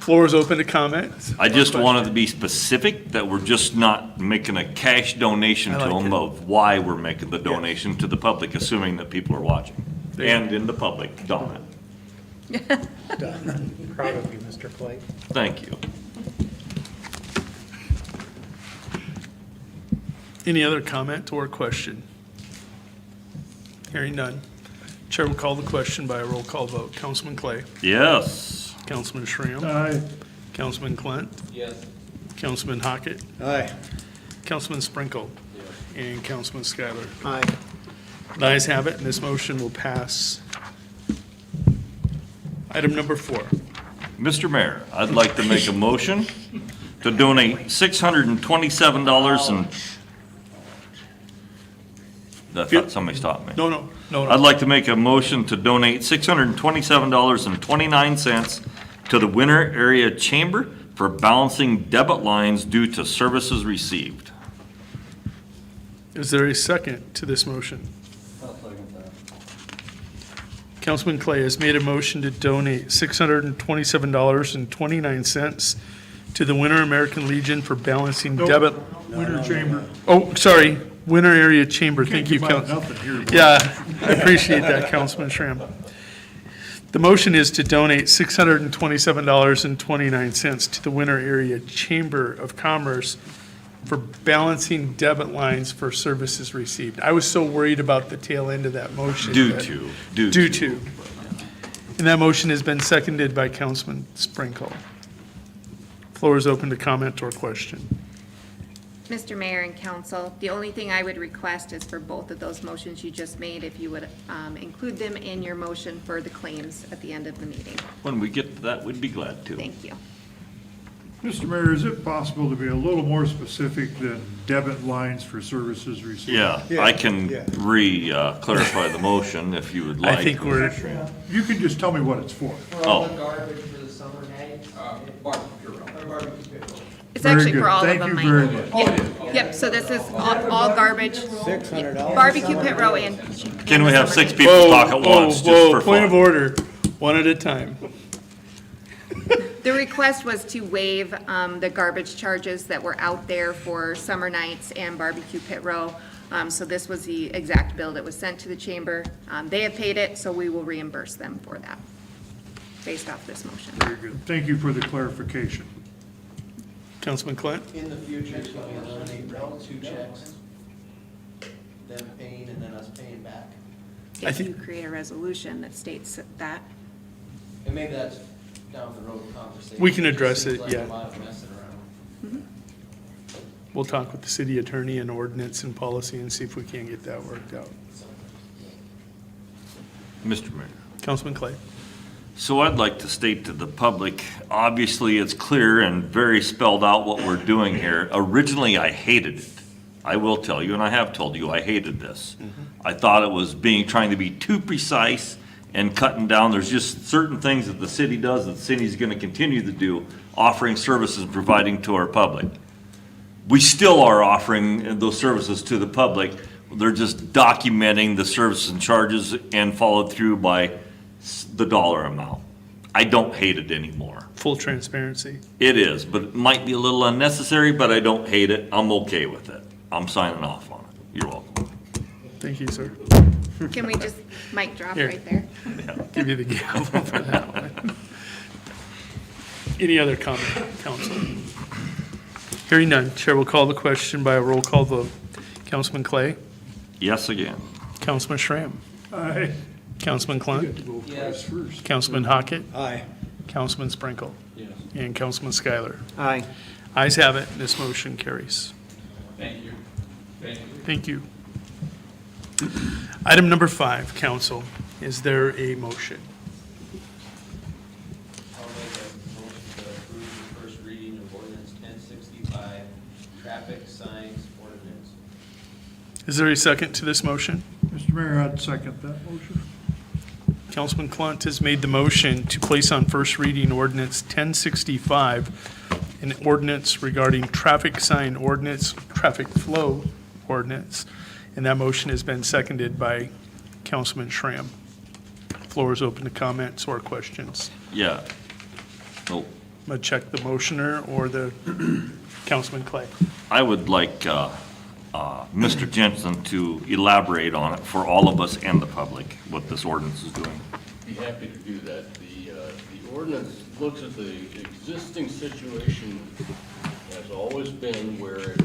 Floor is open to comment. I just wanted to be specific that we're just not making a cash donation I to like them it. of why we're making the donation to the public, assuming that people are watching. There you And in the public, Donna. Proud of you, Mr. Clay. Thank you. Any other comment or question? Hearing none. Chair will call the question by a roll call vote. Councilman Clay. Yes. Councilman Schram. Aye. Councilman Clint. Yes. Councilman Hockett. Aye. Councilman Sprinkle. And Councilman Schuyler. Aye. The ayes have it, and this motion will pass. Item number 4. Mr. Mayor, I'd like to make a motion to donate $627 and, I thought somebody stopped me. No. I'd like to make a motion to donate $627.29 to the Winter Area Chamber for balancing debit lines due to services received. Is there a second to this motion? Councilman Clay has made a motion to donate $627.29 to the Winter American Legion for balancing debit. Winter Chamber. Oh, sorry, Winter Area Chamber. Thank you, Can't Council. combine nothing here, boy. Yeah, I appreciate that, Councilman Schram. The motion is to donate $627.29 to the Winter Area Chamber of Commerce for balancing debit lines for services received. I was so worried about the tail end of that motion. Due that- to. Due to. And that motion has been seconded by Councilman Sprinkle. Floor is open to comment or question. Mr. Mayor and council, the only thing I would request is for both of those motions you just made, if you would include them in your motion for the claims at the end of the meeting. When we get to that, we'd be glad to. Thank you. Mr. Mayor, is it possible to be a little more specific than debit lines for services received? Yeah, I can clarify the motion if you would like. I think we're, You can just tell me what it's for. For all the garbage for the summer nights, barbecue pit. It's Very actually good. for all of Thank them, you Mike. very much. Yep, so this is all garbage. $600. Barbecue pit row and. Can we have 6 people whoa, talk at once, just for point of fun? order, one at a time. The request was to waive the garbage charges that were out there for summer nights and barbecue pit row. So this was the exact bill that was sent to the chamber. They have paid it, so we will reimburse them for that, based off this motion. Very good. Thank you for the clarification. Councilman Clint? In the future, it's going to eliminate two checks, them paying and then us paying back. I If think- you create a resolution that states that. And maybe that's down the road conversation. We can address Seems it, like yeah. a lot of messing around. We'll talk with the city attorney and ordinance and policy and see if we can get that worked out. Mr. Mayor. Councilman Clay? So I'd like to state to the public, obviously, it's clear and very spelled out what we're doing here. Originally, I hated it. I will tell you, and I have told you, I hated this. I thought it was trying to be too precise and cutting down. There's just certain things that the city does that the city's gonna continue to do, offering services and providing to our public. We still are offering those services to the public. They're just documenting the services and charges and followed through by the dollar amount. I don't hate it anymore. Full transparency. It is, but it might be a little unnecessary, but I don't hate it. I'm okay with it. I'm signing off on it. You're welcome. Thank you, sir. Can we just mic drop Here. right there? Give you the gavel for that one. Any other comment, council? Hearing none, chair will call the question by a roll call vote. Councilman Clay? Yes again. Councilman Schram? Aye. Councilman You Clunt? have to go price first. Councilman Hockett? Aye. Councilman Sprinkle? Yes. And Councilman Schuyler? Aye. Ayes have it, this motion carries. Thank you. Thank you. Item number 5, council. Is there a motion? I'll make a motion to approve the first reading of ordinance 1065, traffic signs ordinance. Is there a second to this motion? Mr. Mayor, I'd second that motion. Councilman Clunt has made the motion to place on first reading ordinance 1065, an ordinance regarding traffic sign ordinance, traffic flow ordinance, and that motion has been seconded by Councilman Schram. Floor is open to comments or questions. Yeah. Oh, I'm going to check the motioner or the Councilman Clay. I would like Mr. Jensen to elaborate on it for all of us and the public, what this ordinance is doing. Be happy to do that. The ordinance looks at the existing situation, as always been, where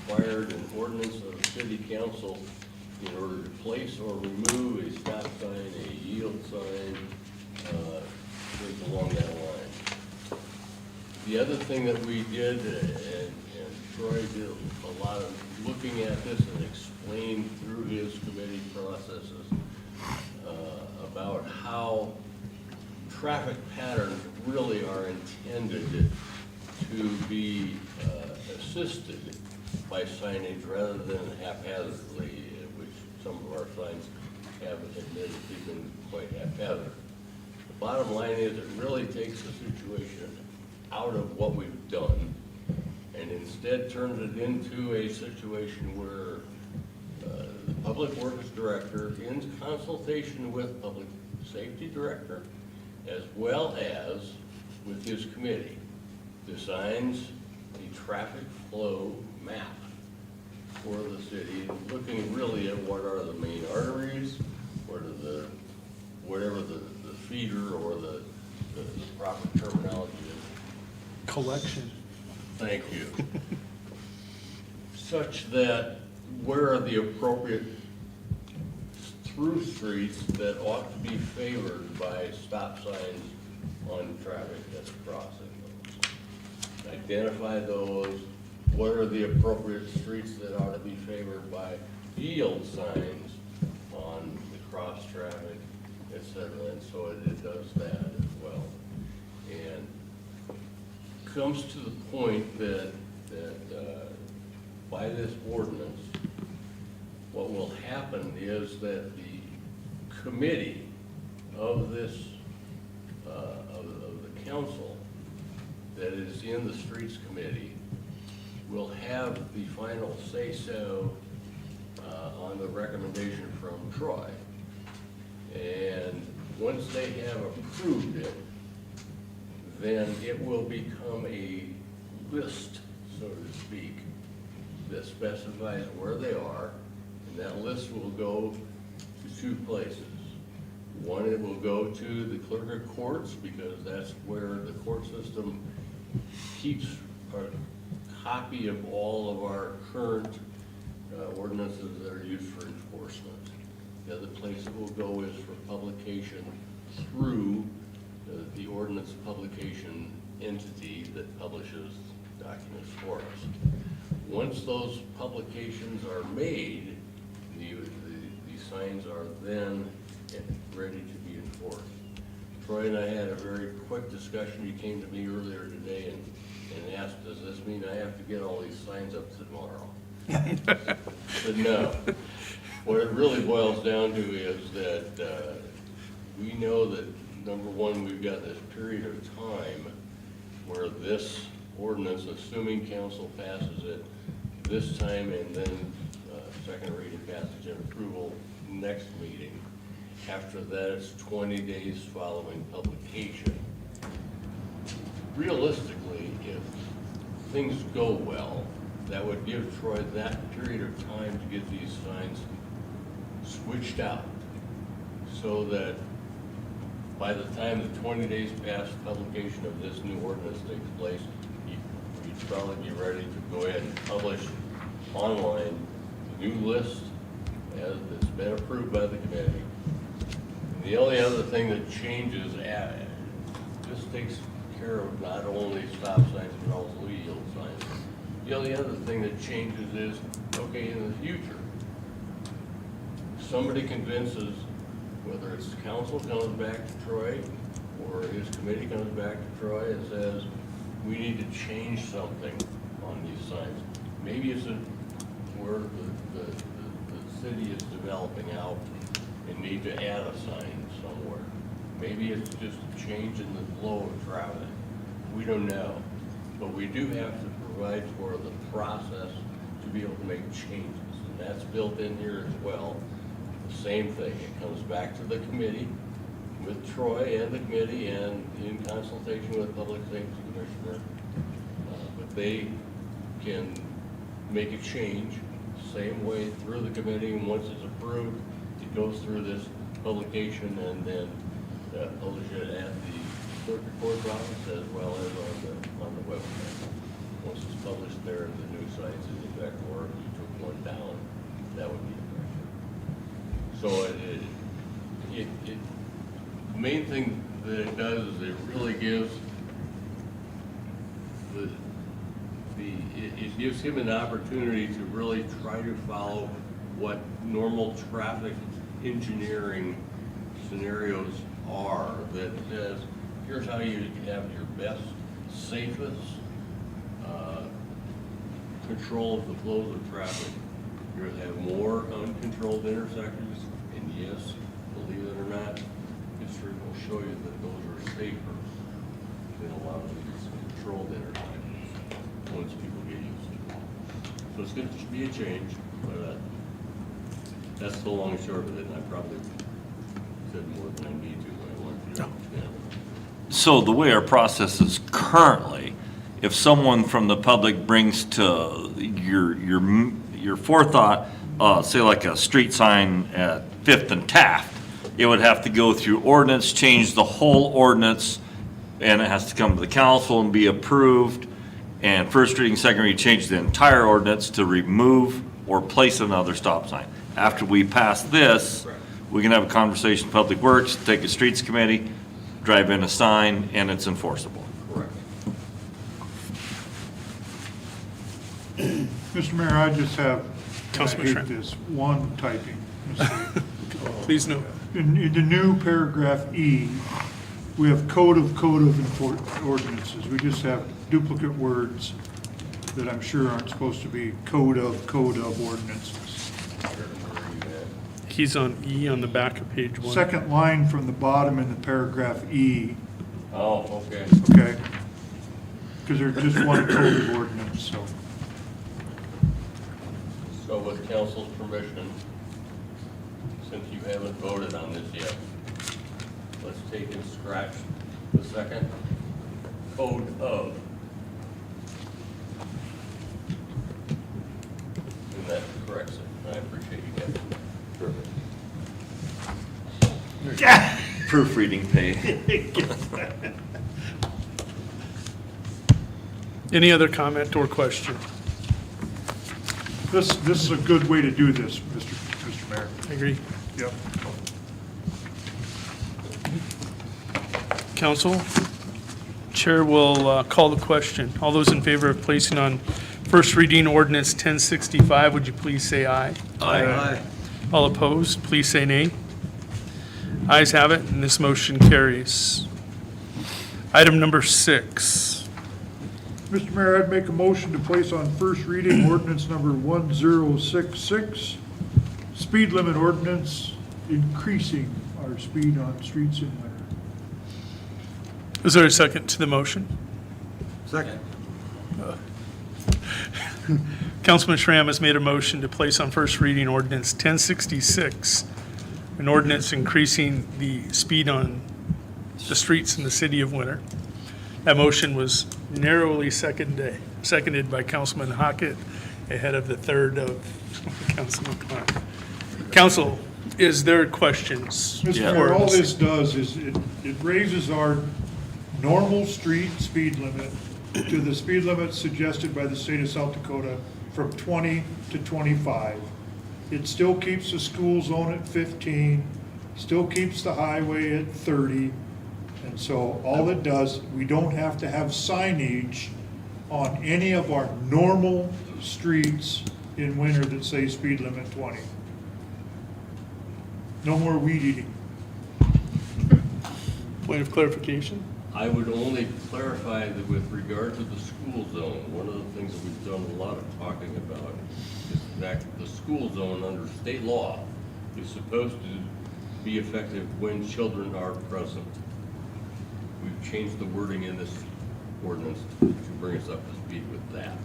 required an ordinance of city council in order to place or remove a stop sign, a yield sign, things along that line. The other thing that we did, and Troy did a lot of looking at this and explained through his committee processes about how traffic patterns really are intended to be assisted by signage rather than haphazardly, which some of our signs have admittedly been quite haphazard. The bottom line is it really takes the situation out of what we've done and instead turns it into a situation where the Public Works Director, in consultation with Public Safety Director, as well as with his committee, designs a traffic flow map for the city, looking really at what are the main arteries, what are the, whatever the feeder or the proper terminology is. Collection. Thank you. Such that where are the appropriate through streets that ought to be favored by stop signs on traffic that's crossing those. Identify those. What are the appropriate streets that ought to be favored by yield signs on the cross traffic, et cetera, and so it does that as well. And comes to the point that by this ordinance, what will happen is that the committee of this, of the council that is in the streets committee will have the final say-so on the recommendation from Troy. And once they have approved it, then it will become a list, so to speak, that specifies where they are, and that list will go to two places. One, it will go to the clerk of courts, because that's where the court system keeps a copy of all of our current ordinances that are used for enforcement. The other place it will go is for publication through the ordinance publication entity that publishes documents for us. Once those publications are made, the signs are then ready to be enforced. Troy and I had a very quick discussion. He came to me earlier today and asked, does this mean I have to get all these signs up tomorrow? But no. What it really boils down to is that we know that, number one, we've got this period of time where this ordinance, assuming council passes it this time and then second reading passage and approval next meeting. After that, it's 20 days following publication. Realistically, if things go well, that would give Troy that period of time to get these signs switched out so that by the time the 20 days past publication of this new ordinance takes place, you'd probably be ready to go ahead and publish online the new list as it's been approved by the committee. And the only other thing that changes, this takes care of not only stop signs but also yield signs. The only other thing that changes is, okay, in the future, somebody convinces, whether it's council comes back to Troy or his committee comes back to Troy and says, we need to change something on these signs. Maybe it's where the city is developing out and need to add a sign somewhere. Maybe it's just a change in the flow of traffic. We don't know. But we do have to provide for the process to be able to make changes. And that's built in here as well. The same thing. It comes back to the committee with Troy and the committee and in consultation with Public Safety Commissioner. But they can make a change same way through the committee, and once it's approved, it goes through this publication and then publish it at the clerk of court's office as well as on the website. once it's published there in the news sites in effect, or if you took one down, that would be effective. So the main thing that it does is it really gives it gives him an opportunity to really try to follow what normal traffic engineering scenarios are, that says, here's how you have your best, safest control of the flows of traffic. You're gonna have more uncontrolled intersections, and yes, believe it or not, history will show you that those are safer than a lot of these controlled intersections once people get used to it. So it's going to be a change, but that's the long and short of it, and I probably said more than I need to, but I want you to understand. So the way our process is currently, if someone from the public brings to your forethought, say like a street sign at Fifth and Taft, it would have to go through ordinance, change the whole ordinance, and it has to come to the council and be approved. And first reading, second reading, change the entire ordinance to remove or place another stop sign. After we pass this, we can have a conversation, Public Works, take a streets committee, drive in a sign, and it's enforceable. Correct. Mr. Mayor, I just have, I Councilman hate Schramm. this, one typing mistake. Please note. In the new paragraph E, we have code of ordinances. We just have duplicate words that I'm sure aren't supposed to be code of ordinances. He's on E on the back of page 1. Second line from the bottom in the paragraph E, Oh, okay. okay? Because there's just one code of ordinance, so. So with council's permission, since you haven't voted on this yet, let's take and scratch the second code of. And that corrects it. I appreciate you guys. Proofreading pay. Any other comment or question? This is a good way to do this, Mr. Mayor. I agree. Yep. Council, Chair will call the question. All those in favor of placing on first reading ordinance 1065, would you please say aye? Aye. All opposed, please say nay. Ayes have it, and this motion carries. Item number 6. Mr. Mayor, I'd make a motion to place on first reading ordinance number 1066, speed limit ordinance increasing our speed on streets in winter. Is there a second to the motion? Second. Councilman Schramm has made a motion to place on first reading ordinance 1066, an ordinance increasing the speed on the streets in the city of Winter. That motion was narrowly seconded by Councilman Hockett, ahead of the third of Councilman Clark. Council, is there questions? Mr. Yeah. Mayor, all this does is it raises our normal street speed limit to the speed limit suggested by the state of South Dakota from 20 to 25. It still keeps the school zone at 15, still keeps the highway at 30. And so all it does, we don't have to have signage on any of our normal streets in winter that say speed limit 20. No more weed eating. Point of clarification? I would only clarify that with regard to the school zone, one of the things that we've done a lot of talking about is the fact that the school zone under state law is supposed to be effective when children are present. We've changed the wording in this ordinance to bring us up to speed with that.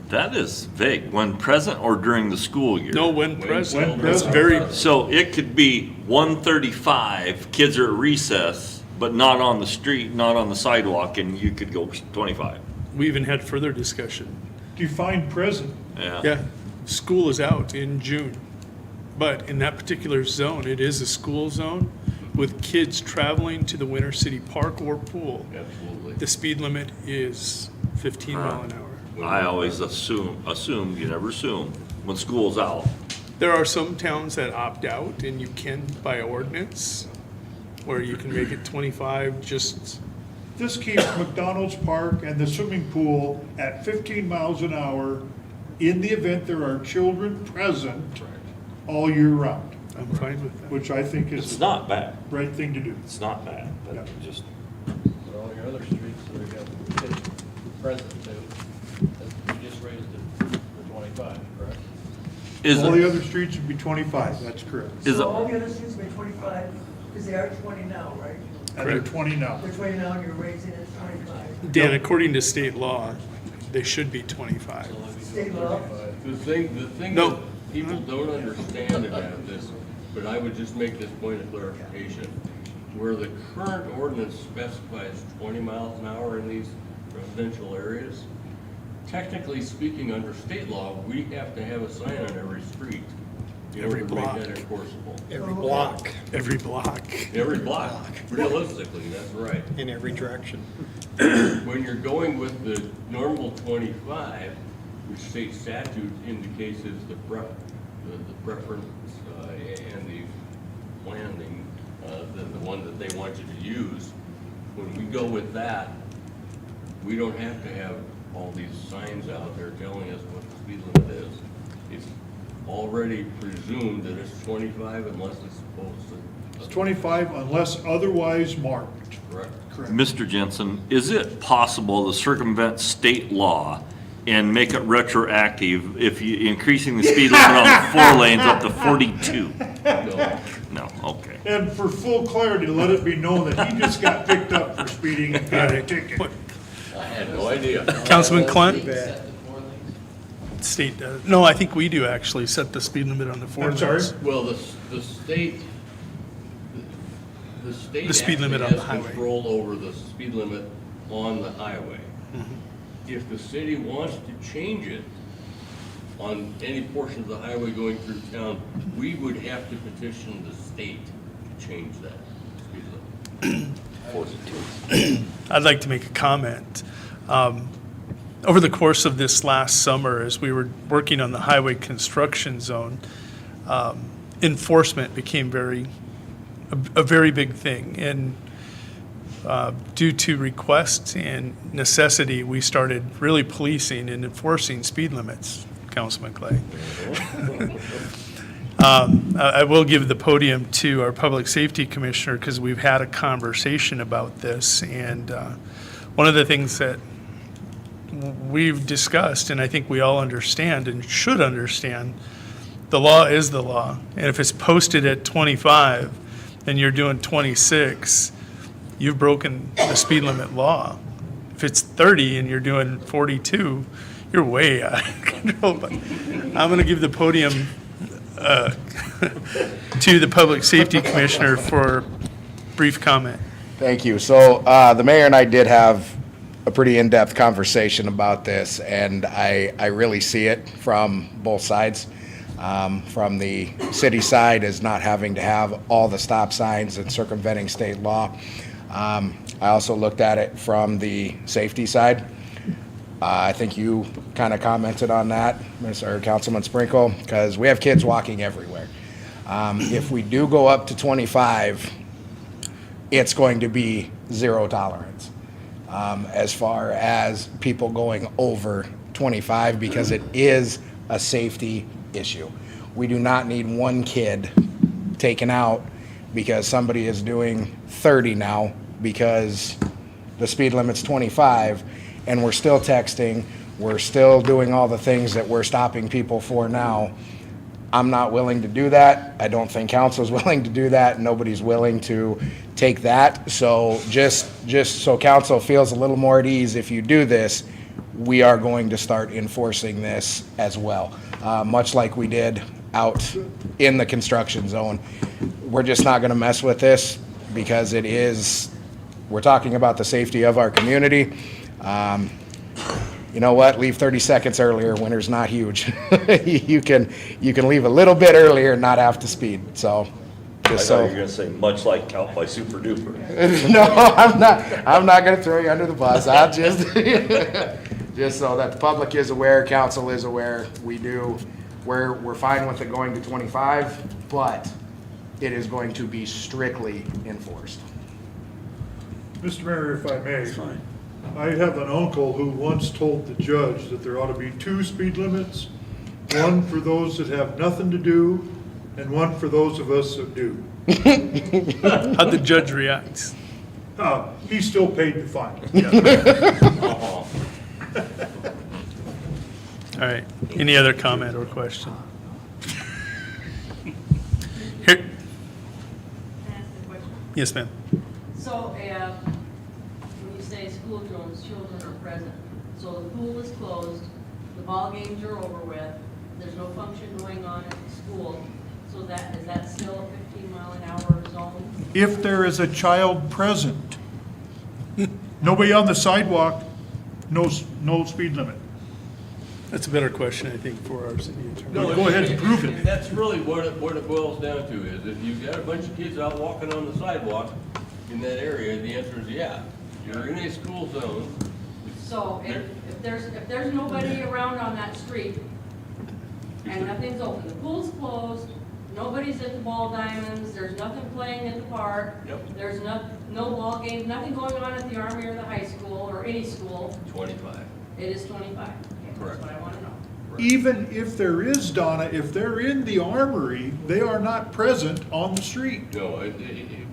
That is vague. When present or during the school year? No, when present. When That's present. very, So it could be 1:35, kids are at recess, but not on the street, not on the sidewalk, and you could go 25. we even had further discussion. Define present. Yeah, school is out in June, but in that particular zone, it is a school zone with kids traveling to the Winter City Park or pool. Absolutely. The speed limit is 15 mile an hour. I always assume, you never assume, when school's out. There are some towns that opt out, and you can by ordinance, where you can make it 25, just, This keeps McDonald's Park and the swimming pool at 15 miles an hour in the event there are children present all year round, I'm fine with that. which I think It's is the not bad. right thing to do. It's not bad, but Yeah. just, But all your other streets that we have kids present to, you just raised it to 25, correct? is All the it, other streets would be 25, that's correct. is So it, all the other students will be 25, because they are 20 now, right? And they're 20 now. They're 20 now, and you're raising it to 25. Dan, according to state law, they should be 25. State law? The thing No. that people don't understand about this, but I would just make this point of clarification. Where the current ordinance specifies 20 miles an hour in these residential areas, technically speaking, under state law, we have to have a sign on every street in order Every to make block. that enforceable. Every block, Every block. Every block, realistically, that's right. in every direction. When you're going with the normal 25, which state statute indicates is the preference and the planning, the one that they want you to use, when we go with that, we don't have to have all these signs out there telling us what the speed limit is. It's already presumed that it's 25 unless it's supposed to. It's 25 unless otherwise marked. Correct. Correct. Mr. Jensen, is it possible to circumvent state law and make it retroactive if you increasing the speed limit on the 4 lanes up to 42? No. No, okay. And for full clarity, let it be known that he just got picked up for speeding and got a ticket. I had no idea. Councilman Clunt? Bad. State does. No, I think we do actually set the speed limit on the 4 I'm sorry? lanes. Well, the state, the state The speed limit actually on the has highway. control over the speed limit on the highway. Mm-hmm. If the city wants to change it on any portion of the highway going through town, we would have to petition the state to change that speed limit. I'd like to make a comment. Over the course of this last summer, as we were working on the highway construction zone, enforcement became a very big thing. And due to request and necessity, we started really policing and enforcing speed limits, Councilman Clay. I will give the podium to our Public Safety Commissioner because we've had a conversation about this. And one of the things that we've discussed, and I think we all understand and should understand, the law is the law. And if it's posted at 25 and you're doing 26, you've broken the speed limit law. If it's 30 and you're doing 42, you're way out of control. But I'm going to give the podium to the Public Safety Commissioner for brief comment. Thank you. So the mayor and I did have a pretty in-depth conversation about this, and I really see it from both sides. From the city side is not having to have all the stop signs and circumventing state law. I also looked at it from the safety side. I think you kind of commented on that, Mr. Councilman Sprinkle, because we have kids walking everywhere. If we do go up to 25, it's going to be zero tolerance as far as people going over 25, because it is a safety issue. We do not need one kid taken out because somebody is doing 30 now because the speed limit's 25, and we're still texting, we're still doing all the things that we're stopping people for now. I'm not willing to do that. I don't think council's willing to do that. Nobody's willing to take that. So just so council feels a little more at ease, if you do this, we are going to start enforcing this as well, much like we did out in the construction zone. We're just not going to mess with this because it is, we're talking about the safety of our community. You know what? Leave 30 seconds earlier. Winter's not huge. You can leave a little bit earlier and not have to speed. So, I just thought so. you were gonna say, much like Count by Super Duper. No, I'm not going to throw you under the bus. I'll just just so that the public is aware, council is aware, we're fine with it going to 25, but it is going to be strictly enforced. Mr. Mayor, if I may. I have an uncle who once told the judge that there ought to be 2 speed limits, one for those that have nothing to do, and one for those of us that do. How'd the judge react? He still paid the fine. Uh-huh. All right, any other comment or question? Here, Can I ask a question? yes, ma'am. So, when you say school zones, children are present, so the pool is closed, the ball games are over with, there's no function going on at the school, so is that still a 15-mile-an-hour zone? If there is a child present, nobody on the sidewalk, no speed limit. That's a better question, I think, for our city attorney. No, go ahead and prove it. That's really what it boils down to, is if you've got a bunch of kids out walking on the sidewalk in that area, the answer is yeah. You're in a school zone. So if there's nobody around on that street and nothing's open, the pool's closed, nobody's at the ball diamonds, there's nothing playing at the park, Yep. there's no ball games, nothing going on at the Army or the high school or any school, 25. it is 25. Okay, Correct. that's what I want to know. Even if there is, Donna, if they're in the armory, they are not present on the street. No,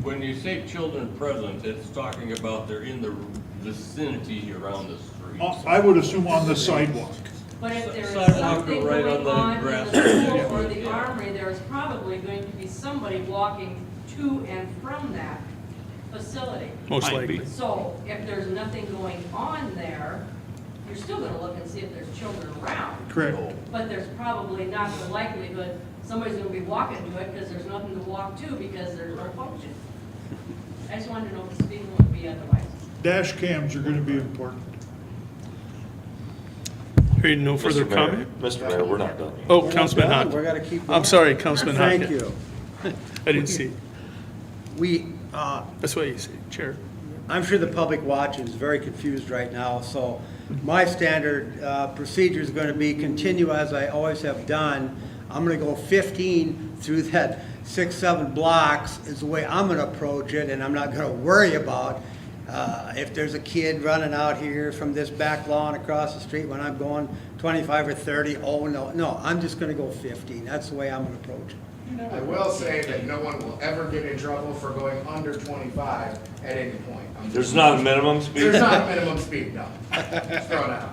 when you say children present, it's talking about they're in the vicinity around the street. I would assume on the sidewalk. But if there is Sidewalk something right on going the on in grass. the Yeah. school or the armory, there is probably going to be somebody walking to and from that facility. Most likely. So if there's nothing going on there, you're still gonna look and see if there's children around. Correct. But there's probably not the likelihood somebody's gonna be walking to it because there's nothing to walk to because there's no function. I just wanted to know if the speed limit would be otherwise. Dash cams are gonna be important. Hearing no further Mr. Mayor, comment? Mr. Mayor, we're not done yet. Oh, We're not Councilman done. Hunt. We're gonna keep I'm going. sorry, Councilman Hunt. Thank you. I didn't see. We, That's what you say, Chair. I'm sure the public watching is very confused right now, so my standard procedure is going to be continue as I always have done. I'm going to go 15 through that 6-7 blocks is the way I'm going to approach it, and I'm not going to worry about if there's a kid running out here from this back lawn across the street when I'm going 25 or 30. Oh, no, I'm just going to go 15. That's the way I'm going to approach it. I will say that no one will ever get in trouble for going under 25 at any point. There's not a minimum speed? There's not a minimum speed, no. Just throwing it out.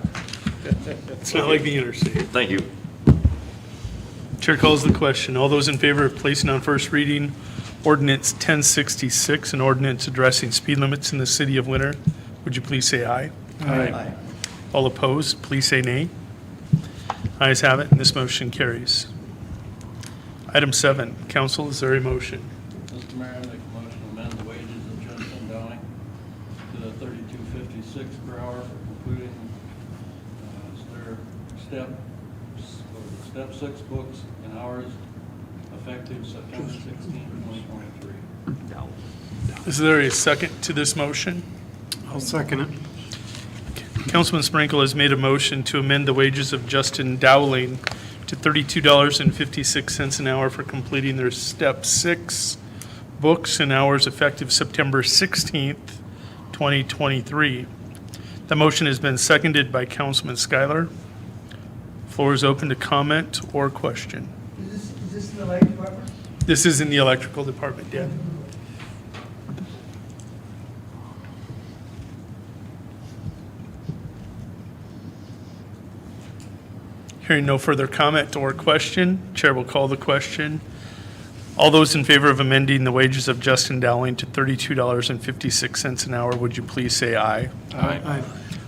It's not like the interstate. Thank you. Chair calls the question. All those in favor of placing on first reading ordinance 1066, an ordinance addressing speed limits in the city of Winter, would you please say aye? Aye. All opposed, please say nay. Ayes have it, and this motion carries. Item 7, council, is there a motion? Mr. Mayor, I make a motion to amend the wages of Justin Downing to the $32.56 per hour for completing their step 6 books and hours effective September 16, 2023. Is there a second to this motion? I'll second it. Councilman Sprinkle has made a motion to amend the wages of Justin Dowling to $32.56 an hour for completing their Step 6 books and hours effective September 16th, 2023. The motion has been seconded by Councilman Schuyler. Floor is open to comment or question. Is this in the light department? This is in the electrical department, Dan. Hearing no further comment or question, Chair will call the question. All those in favor of amending the wages of Justin Dowling to $32.56 an hour, would you please say aye? Aye.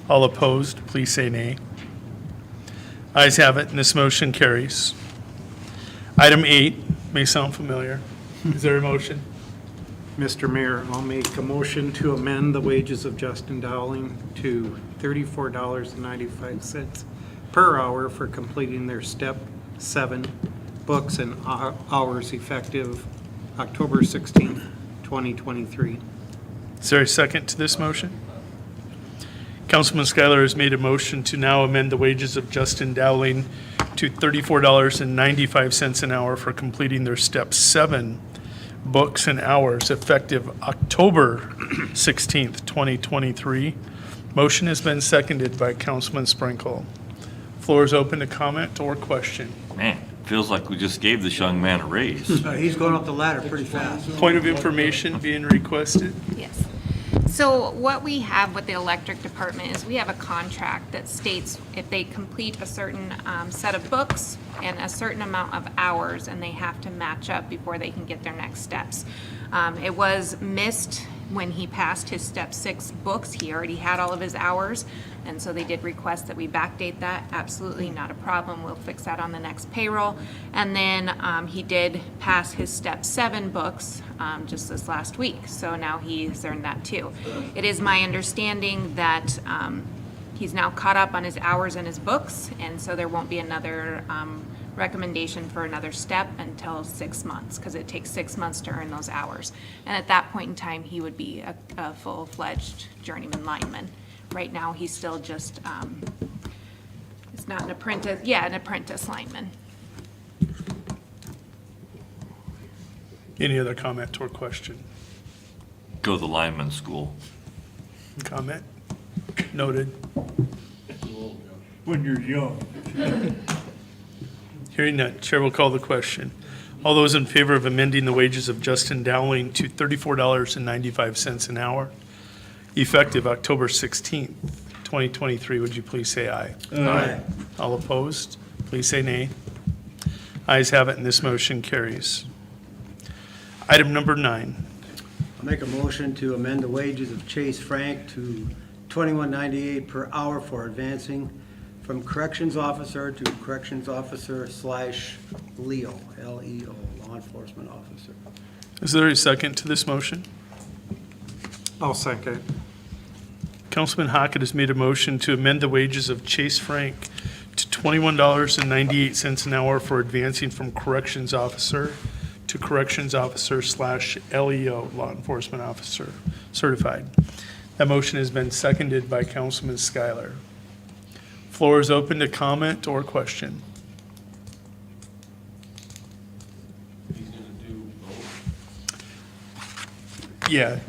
All opposed, please say nay. Ayes have it, and this motion carries. Item 8 may sound familiar. Is there a motion? Mr. Mayor, I'll make a motion to amend the wages of Justin Dowling to $34.95 per hour for completing their Step 7 books and hours effective October 16th, 2023. Is there a second to this motion? Councilman Schuyler has made a motion to now amend the wages of Justin Dowling to $34.95 an hour for completing their Step 7 books and hours effective October 16th, 2023. Motion has been seconded by Councilman Sprinkle. Floor is open to comment or question. Man, feels like we just gave this young man a raise. He's going up the ladder pretty fast. Point of information being requested. Yes. So what we have with the electric department is we have a contract that states if they complete a certain set of books and a certain amount of hours, and they have to match up before they can get their next steps. It was missed when he passed his Step 6 books. He already had all of his hours, and so they did request that we backdate that. Absolutely not a problem. We'll fix that on the next payroll. And then he did pass his Step 7 books just this last week, so now he's earned that too. It is my understanding that he's now caught up on his hours and his books, and so there won't be another recommendation for another step until 6 months, because it takes 6 months to earn those hours. And at that point in time, he would be a full-fledged journeyman lineman. Right now, he's still just, it's not an apprentice, an apprentice lineman. Any other comment or question? Go to the lineman school. Comment? Noted. When you're young. Hearing none, Chair will call the question. All those in favor of amending the wages of Justin Dowling to $34.95 an hour, effective October 16th, 2023, would you please say aye? Aye. All opposed, please say nay. Ayes have it, and this motion carries. Item number 9. I'll make a motion to amend the wages of Chase Frank to $21.98 per hour for advancing from corrections officer to corrections officer / LEO, L-E-O, law enforcement officer. Is there a second to this motion? I'll second. Councilman Hockett has made a motion to amend the wages of Chase Frank to $21.98 an hour for advancing from corrections officer to corrections officer / LEO, law enforcement officer, certified. That motion has been seconded by Councilman Schuyler. Floor is open to comment or question. He's gonna do both. Yeah,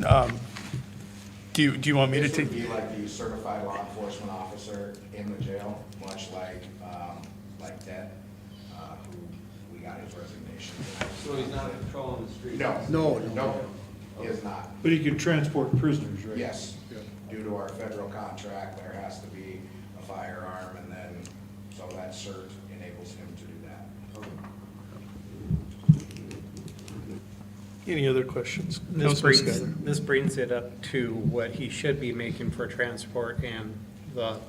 do you want me to This take? would be like the certified law enforcement officer in the jail, much like Ted, who we got his resignation. So he's not patrolling the street? No, he is not. But he can transport prisoners, right? Yes, due to our federal contract, there has to be a firearm, and then, so that cert enables him to do that. Any other questions? This Councilman Schuyler. brings it up to what he should be making for transport and the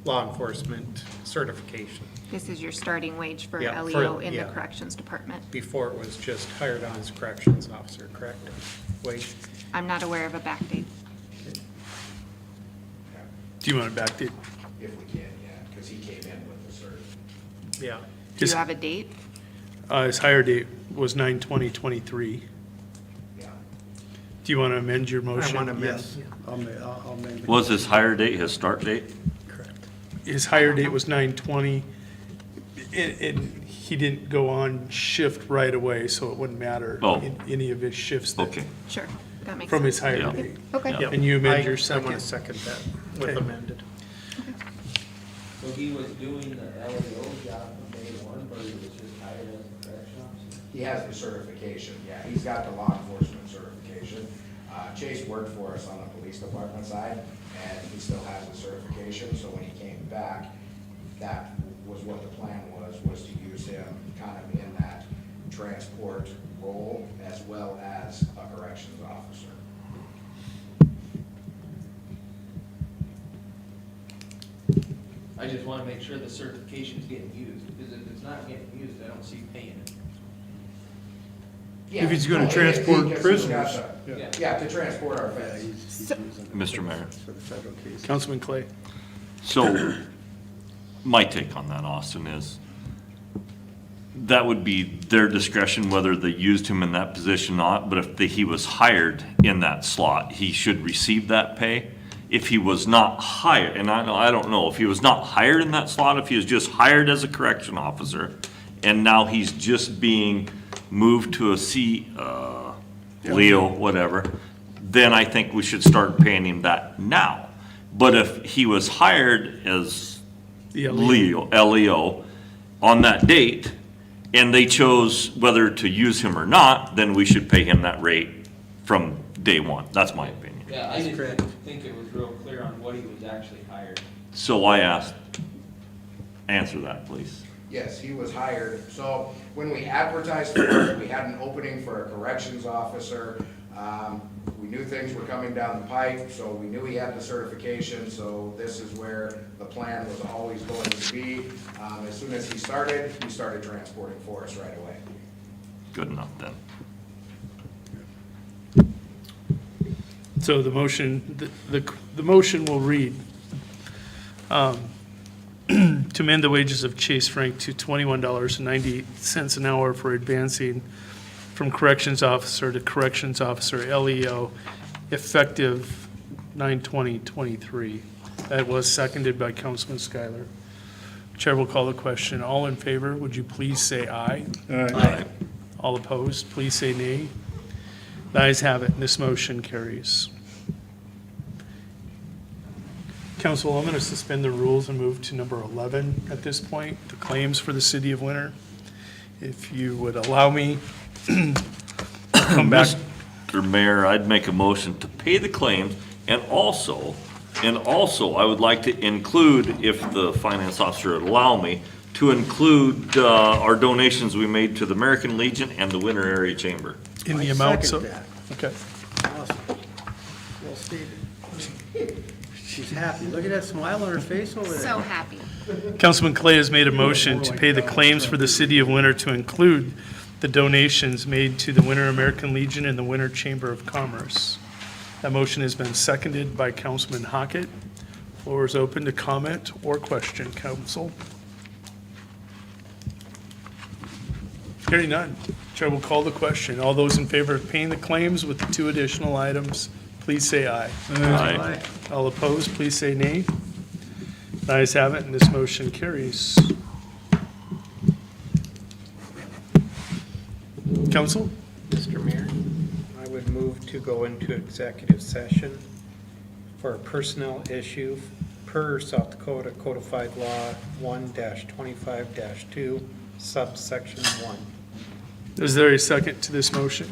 law enforcement certification. This is your starting wage for Yeah, LEO in the yeah. corrections department. Before it was just hired on as corrections officer, correct? Wait, I'm not aware of a backdate. Do you want to backdate? If we can, yeah, because he came in with the cert. yeah. Do you have a date? His hire date was 9/20/23. Yeah. Do you want to amend your I motion? want to Yes, miss. I'll make it. Was his hire date his start date? Correct. His hire date was 9/20, and he didn't go on shift right away, so it wouldn't matter Oh. in any of his shifts that- Okay. Sure, that makes sense. from his hire Yeah. date. Okay. Yeah. And you amend your I second. want to second that with Okay. amended. So he was doing the LEO job from day one, or he was just hired as a correction officer? He has the certification, yeah, he's got the law enforcement certification. Chase worked for us on the police department side, and he still has the certification, so when he came back, that was what the plan was to use him kind of in that transport role as well as a corrections officer. I just want to make sure the certification's getting used, because if it's not getting used, I don't see paying it. If he's gonna No, transport because he's prisoners, got the- yeah. Yeah, to transport our Yeah, feds. he's using Mr. Mayor. for the federal case. Councilman Clay. So, my take on that, Austin, is that would be their discretion whether they used him in that position or not, but if he was hired in that slot, he should receive that pay. if he was not hired, and I don't know, if he was not hired in that slot, if he was just hired as a correction officer, and now he's just being moved to a Leo, whatever, then I think we should start paying him that now. But if he was hired as The LEO. LEO on that date, and they chose whether to use him or not, then we should pay him that rate from day one. That's my opinion. Yeah, I didn't think it was real clear on what he was actually hired. So I asked, answer that, please. Yes, he was hired. So when we advertised for it, we had an opening for a corrections officer. We knew things were coming down the pipe, so we knew he had the certification, so this is where the plan was always going to be. As soon as he started transporting for us right away. Good enough then. So the motion, the motion will read, to amend the wages of Chase Frank to $21.98 an hour for advancing from corrections officer to corrections officer LEO, effective 9/20/23. That was seconded by Councilman Schuyler. Chair will call the question. All in favor, would you please say aye? Aye. All opposed, please say nay. The ayes have it, and this motion carries. Council, I'm going to suspend the rules and move to number 11 at this point, the claims for the city of Winter. If you would allow me, come back. Mr. Mayor, I'd make a motion to pay the claims, and also, I would like to include, if the finance officer would allow me, to include our donations we made to the American Legion and the Winter Area Chamber. In the I amount, second so, that. okay. Awesome. Well stated. She's happy. Look at that smile on her face over there. So happy. Councilman Clay has made a motion to pay the claims for the city of Winter to include the donations made to the Winter American Legion and the Winter Chamber of Commerce. That motion has been seconded by Councilman Hockett. Floor is open to comment or question, council. Hearing none, Chair will call the question. All those in favor of paying the claims with the two additional items, please say aye. Aye. All opposed, please say nay. The ayes have it, and this motion carries. Council? Mr. Mayor, I would move to go into executive session for a personnel issue per South Dakota Codified Law 1-25-2, subsection 1. Is there a second to this motion?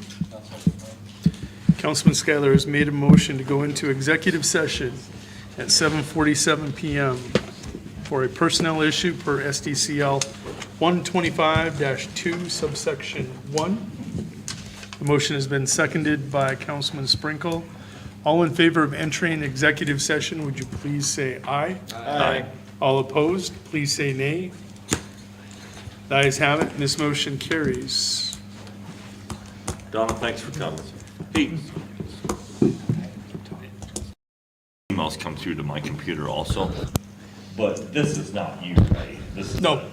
Councilman Schuyler has made a motion to go into executive session at 7:47 PM for a personnel issue per SDCL 125-2 subsection 1. The motion has been seconded by Councilman Sprinkle. All in favor of entering executive session, would you please say aye? Aye. All opposed, please say nay. The ayes have it, and this motion carries. Donna, thanks for coming. Hey. Emails come through to my computer also, but this is not you, right? This is No.